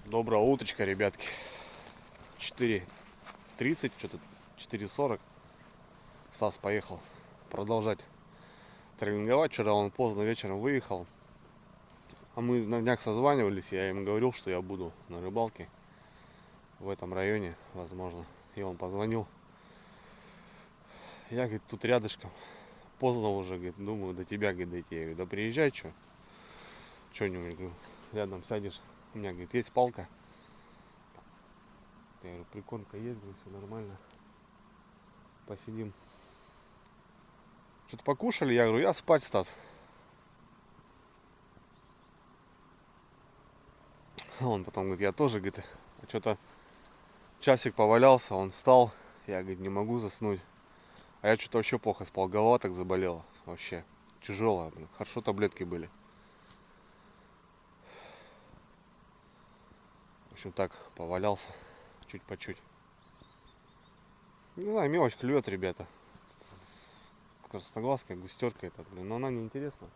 Speaker 1: Доброе утречко, ребятки. 4:30, что-то 4:40. Стас поехал продолжать тренинговать. Вчера он поздно вечером выехал. А мы на днях созванивались, я ему говорил, что я буду на рыбалке в этом районе, возможно. И он позвонил. Я, говорит, тут рядышком. Поздно уже, говорит, думаю, до тебя, говорит, дойти. Я говорю, да приезжай, что-нибудь, говорю, рядом сядешь. У меня, говорит, есть палка. Я говорю, прикормка есть, говорю, все нормально. Посидим. Что-то покушали, я говорю, я спать, Стас. Он потом говорит, я тоже, говорит, что-то часик повалялся, он встал. Я, говорит, не могу заснуть. А я что-то вообще плохо спал, голова так заболела. Вообще тяжелая, блин. Хорошо таблетки были. В общем, так, повалялся. Чуть по чуть. Не знаю, мелочь клюет, ребята. Красноглазка, густерка это, блин. Но она не интересна.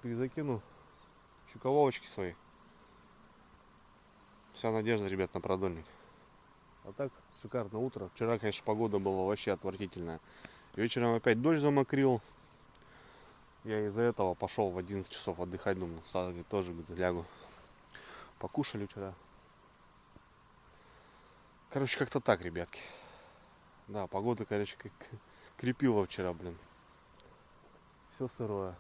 Speaker 1: Перезакину щуковолочки свои. Вся надежда, ребят, на продольник. А так, шикарное утро. Вчера, конечно, погода была вообще отвратительная. Вечером опять дождь замокрил. Я из-за этого пошел в 11 часов отдыхать. Думаю, тоже, говорит, залягу. Покушали вчера. Короче, как-то так, ребятки. Да, погода, короче, как крепила вчера, блин. Все сырое.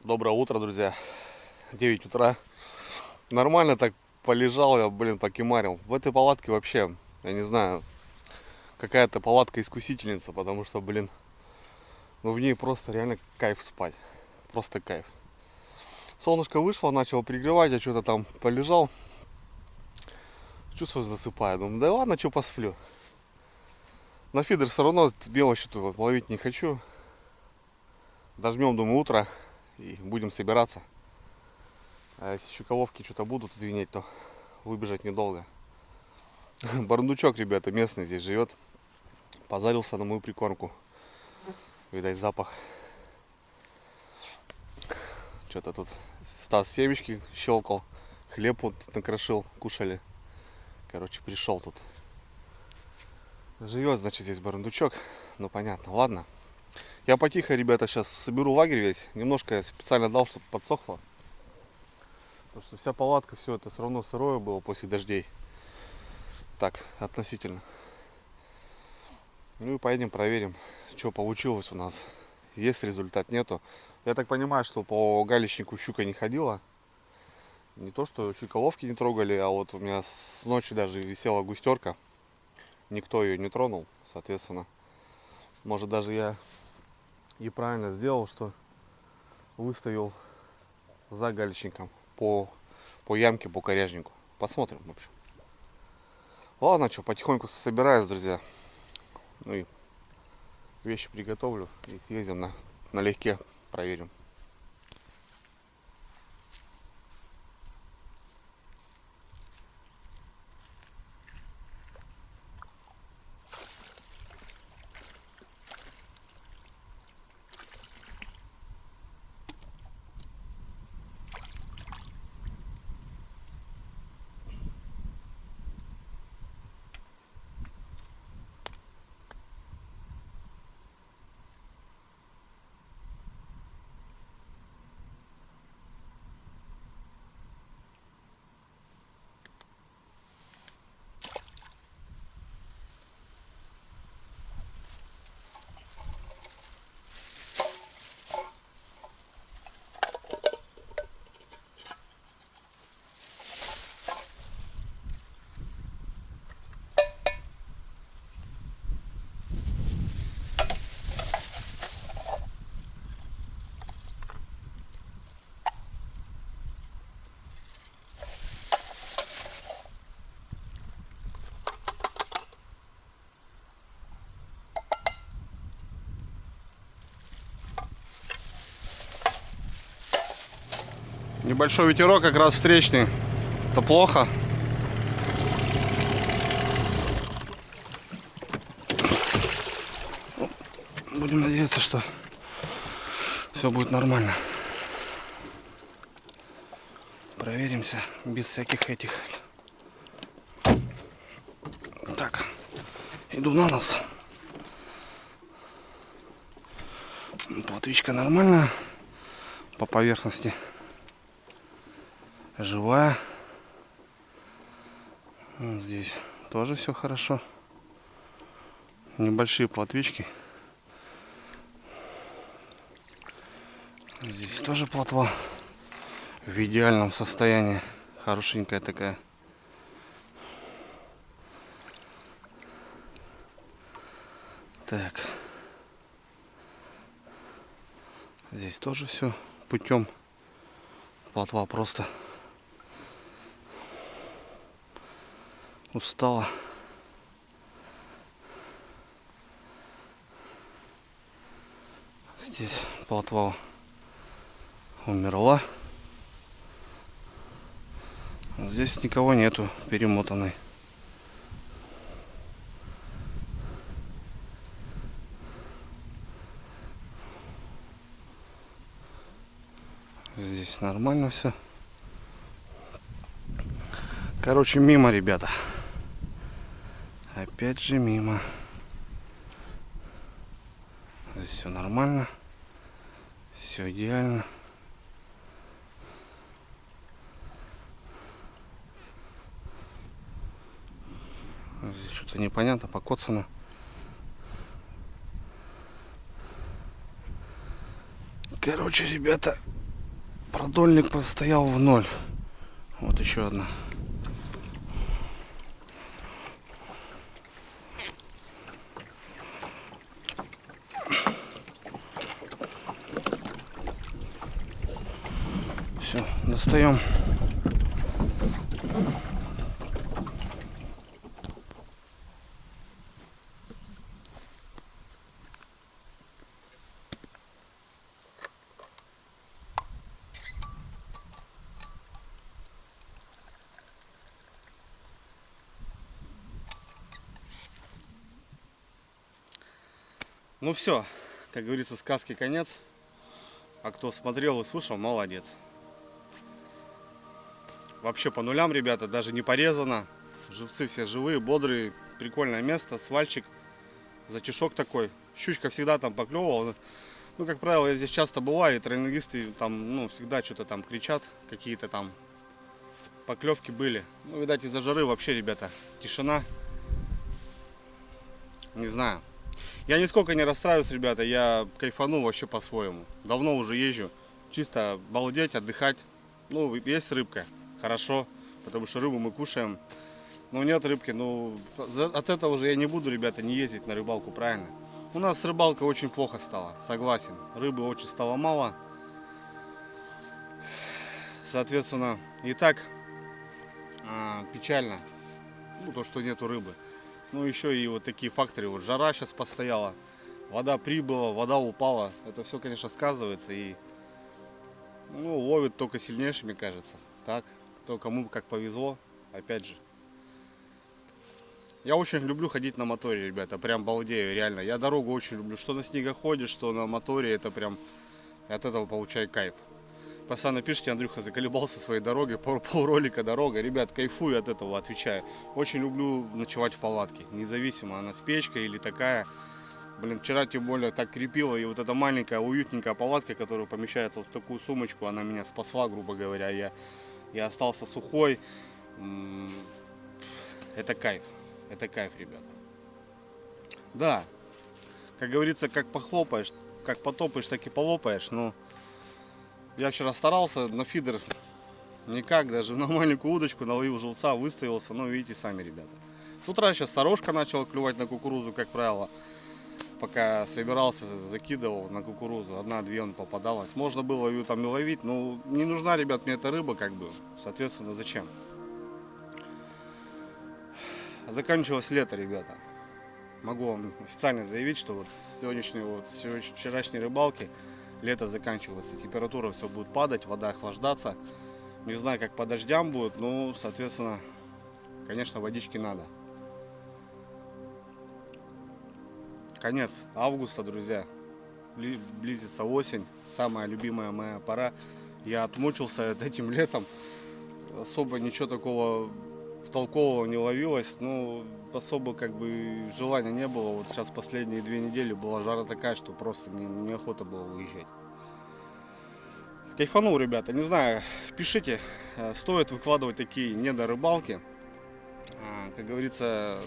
Speaker 2: Доброе утро, друзья. 9 утра. Нормально так полежал я, покемарил. В этой палатке вообще, я не знаю, какая-то палатка-искусительница, потому что, ну в ней просто реально кайф спать. Просто кайф. Солнышко вышло, начало пригревать, я что-то там полежал. Чувствую, засыпаю. Думаю, да ладно, что посплю. На фидер все равно мелочь что-то ловить не хочу. Дожмем, думаю, утро и будем собираться. А если еще головки что-то будут звенеть, то выбежать недолго. Барундучок, ребята, местный здесь живет. Позарился на мою прикормку. Видать, запах. Что-то тут Стас семечки щелкал. Хлеб вот тут накрошил, кушали. Короче, пришел тут. Живет, значит, здесь барундучок. Ну, понятно, ладно. Я потихо, ребята, сейчас соберу лагерь весь. Немножко я специально дал, чтобы подсохло. Потому что вся палатка, все это все равно сырое было после дождей. Так, относительно. Ну и поедем проверим, что получилось у нас. Есть результат, нету. Я так понимаю, что по галечнику щука не ходила. Не то, что щуковки не трогали, а вот у меня с ночи даже висела густерка. Никто ее не тронул, соответственно. Может, даже я и правильно сделал, что выставил за галечником по ямке, по коряжнику. Посмотрим, в общем. Ладно, что, потихоньку собираюсь, друзья. Ну и вещи приготовлю и съездим налегке, проверим. Небольшой ветерок, как раз встречный. Это плохо. Будем надеяться, что все будет нормально. Проверимся без всяких этих. Так, иду на нос. Плотвичка нормальная по поверхности. Живая. Вот здесь тоже все хорошо. Небольшие плотвички. Здесь тоже плотва в идеальном состоянии. Хорошенькая такая. Так. Здесь тоже все путем. Плотва просто устала. Здесь плотва умерла. Здесь никого нету, перемотанной. Здесь нормально все. Короче, мимо, ребята. Опять же мимо. Здесь все нормально. Все идеально. Здесь что-то непонятно, покоцано. Короче, ребята,
Speaker 1: Продольник простоял в 0. Вот еще одна. Все, достаем. Ну все, как говорится, сказки конец. А кто смотрел и слушал, молодец. Вообще по нулям, ребята, даже не порезано. Живцы все живые, бодрые. Прикольное место, свальчик, затишок такой. Щучка всегда там поклевывала. Ну, как правило, я здесь часто бываю, и тройногисты там, ну, всегда что-то там кричат. Какие-то там поклевки были. Ну, видать, из-за жары вообще, ребята, тишина. Не знаю. Я нисколько не расстраиваюсь, ребята, я кайфану вообще по-своему. Давно уже езжу, чисто балдеть, отдыхать. Ну, есть рыбка, хорошо, потому что рыбу мы кушаем. Но нет рыбки, ну, от этого же я не буду, ребята, не ездить на рыбалку, правильно? У нас с рыбалкой очень плохо стало, согласен. Рыбы очень стало мало. Соответственно, и так печально, ну, то, что нету рыбы. Ну, еще и вот такие факторы, вот жара сейчас постояла, вода прибыла, вода упала. Это все, конечно, сказывается и, ну, ловит только сильнейший, мне кажется. Так, то кому как повезло, опять же. Я очень люблю ходить на моторе, ребята, прям балдею, реально. Я дорогу очень люблю, что на снегоходе, что на моторе, это прям, от этого получаю кайф. Постоянно пишите, Андрюха, заколебался своей дорогой, полролика дорога. Ребят, кайфую от этого, отвечаю. Очень люблю ночевать в палатке, независимо, она с печкой или такая. Блин, вчера тем более так крепила, и вот эта маленькая уютненькая палатка, которая помещается в такую сумочку, она меня спасла, грубо говоря. Я остался сухой. Это кайф, ребята. Да, как говорится, как похлопаешь, как потопаешь, так и полопаешь, но... Я вчера старался на фидер никак, даже на маленькую удочку наловил живца, выставился, ну видите сами, ребята. С утра сейчас сорожка начала клювать на кукурузу, как правило. Пока собирался, закидывал на кукурузу, одна-две он попадалась. Можно было ее там и ловить, но не нужна, ребят, мне эта рыба, как бы, соответственно, зачем? Заканчивалось лето, ребята. Могу вам официально заявить, что вот с вчерашней рыбалки лето заканчивается, температура все будет падать, вода охлаждаться. Не знаю, как по дождям будет, но, соответственно, конечно, водички надо. Конец августа, друзья. Близится осень, самая любимая моя пора. Я отмучился этим летом. Особо ничего такого толкового не ловилось. Ну, особо как бы желания не было. Вот сейчас последние 2 недели была жара такая, что просто неохота было выезжать. Кайфанул, ребята. Не знаю, пишите, стоит выкладывать такие недорыбалки. Как говорится,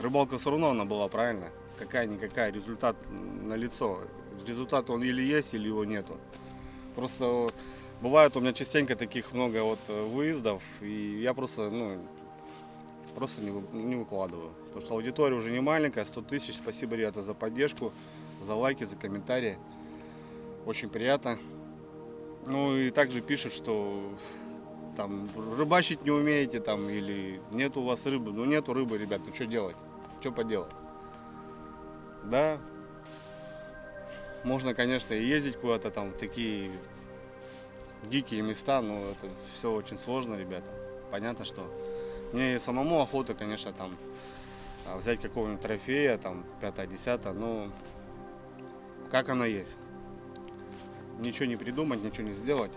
Speaker 1: рыбалка все равно она была, правильно? Какая-никакая, результат налицо. Результат он или есть, или его нету. Просто бывает у меня частенько таких много вот выездов, и я просто, не выкладываю. Потому что аудитория уже не маленькая, 100 тысяч. Спасибо, ребята, за поддержку, за лайки, за комментарии. Очень приятно. Ну и также пишут, что там рыбачить не умеете, там, или нет у вас рыбы. Ну нету рыбы, ребят, ну что делать? Что поделать? Да, можно, конечно, и ездить куда-то там в такие дикие места, но это все очень сложно, ребята. Понятно, что мне и самому охота, конечно, там взять какого-нибудь трофея, там 5-10, но как оно есть. Ничего не придумать, ничего не сделать.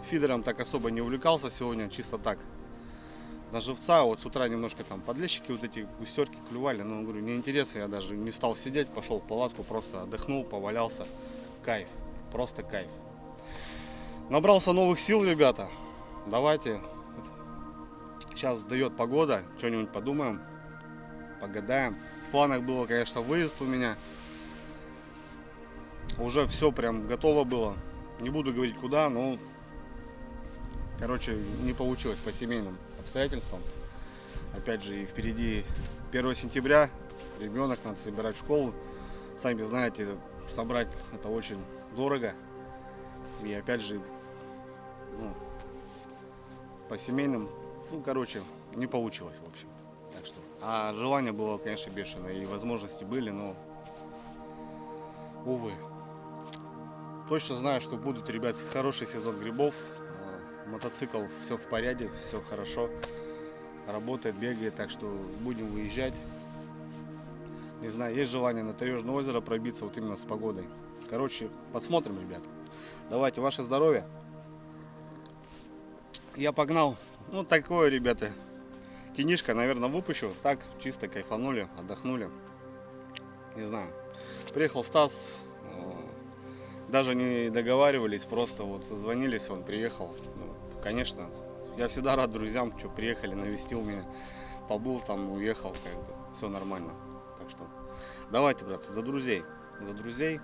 Speaker 1: Фидером так особо не увлекался сегодня, чисто так. На живца, вот с утра немножко там подлещики, вот эти густерки клювали, но, говорю, неинтересно, я даже не стал сидеть, пошел в палатку, просто отдохнул, повалялся. Кайф, просто кайф. Набрался новых сил, ребята. Давайте. Сейчас дает погода, что-нибудь подумаем, погадаем. В планах было, конечно, выезд у меня. Уже все прям готово было. Не буду говорить куда, но
Speaker 2: Короче, не получилось по семейным обстоятельствам. Опять же, и впереди 1 сентября, ребенок надо собирать в школу. Сами знаете, собрать это очень дорого. И опять же, ну, по семейным, ну, короче, не получилось, в общем. Так что, а желание было, конечно, бешеное, и возможности были, но, увы. Точно знаю, что будут, ребят, хороший сезон грибов. Мотоцикл все в порядке, все хорошо. Работает, бегает, так что будем выезжать. Не знаю, есть желание на Таежное озеро пробиться вот именно с погодой. Короче, посмотрим, ребят. Давайте, ваше здоровье. Я погнал. Ну, такое, ребята. Кинишко, наверное, выпущу. Так, чисто кайфанули, отдохнули. Не знаю. Приехал Стас. Даже не договаривались, просто вот созвонились, он приехал. Ну, конечно, я всегда рад друзьям, что приехали, навестил меня. Побыл там, уехал, как бы. Все нормально. Так что давайте, братцы, за друзей. За друзей.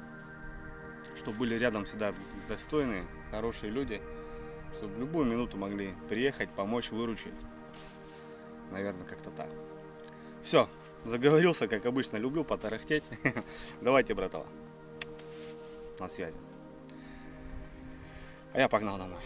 Speaker 2: Чтобы были рядом всегда достойные, хорошие люди. Чтобы в любую минуту могли приехать, помочь, выручить. Наверное, как-то так. Все, заговорился, как обычно, люблю потарахтеть. Давайте, братва, на связи. А я погнал домой.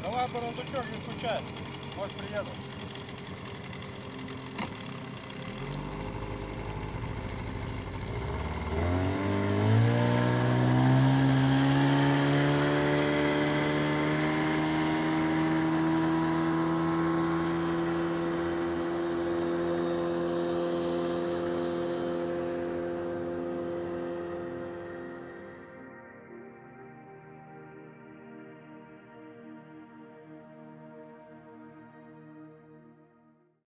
Speaker 2: Давай, бурундучок, не скучай. Вот приеду.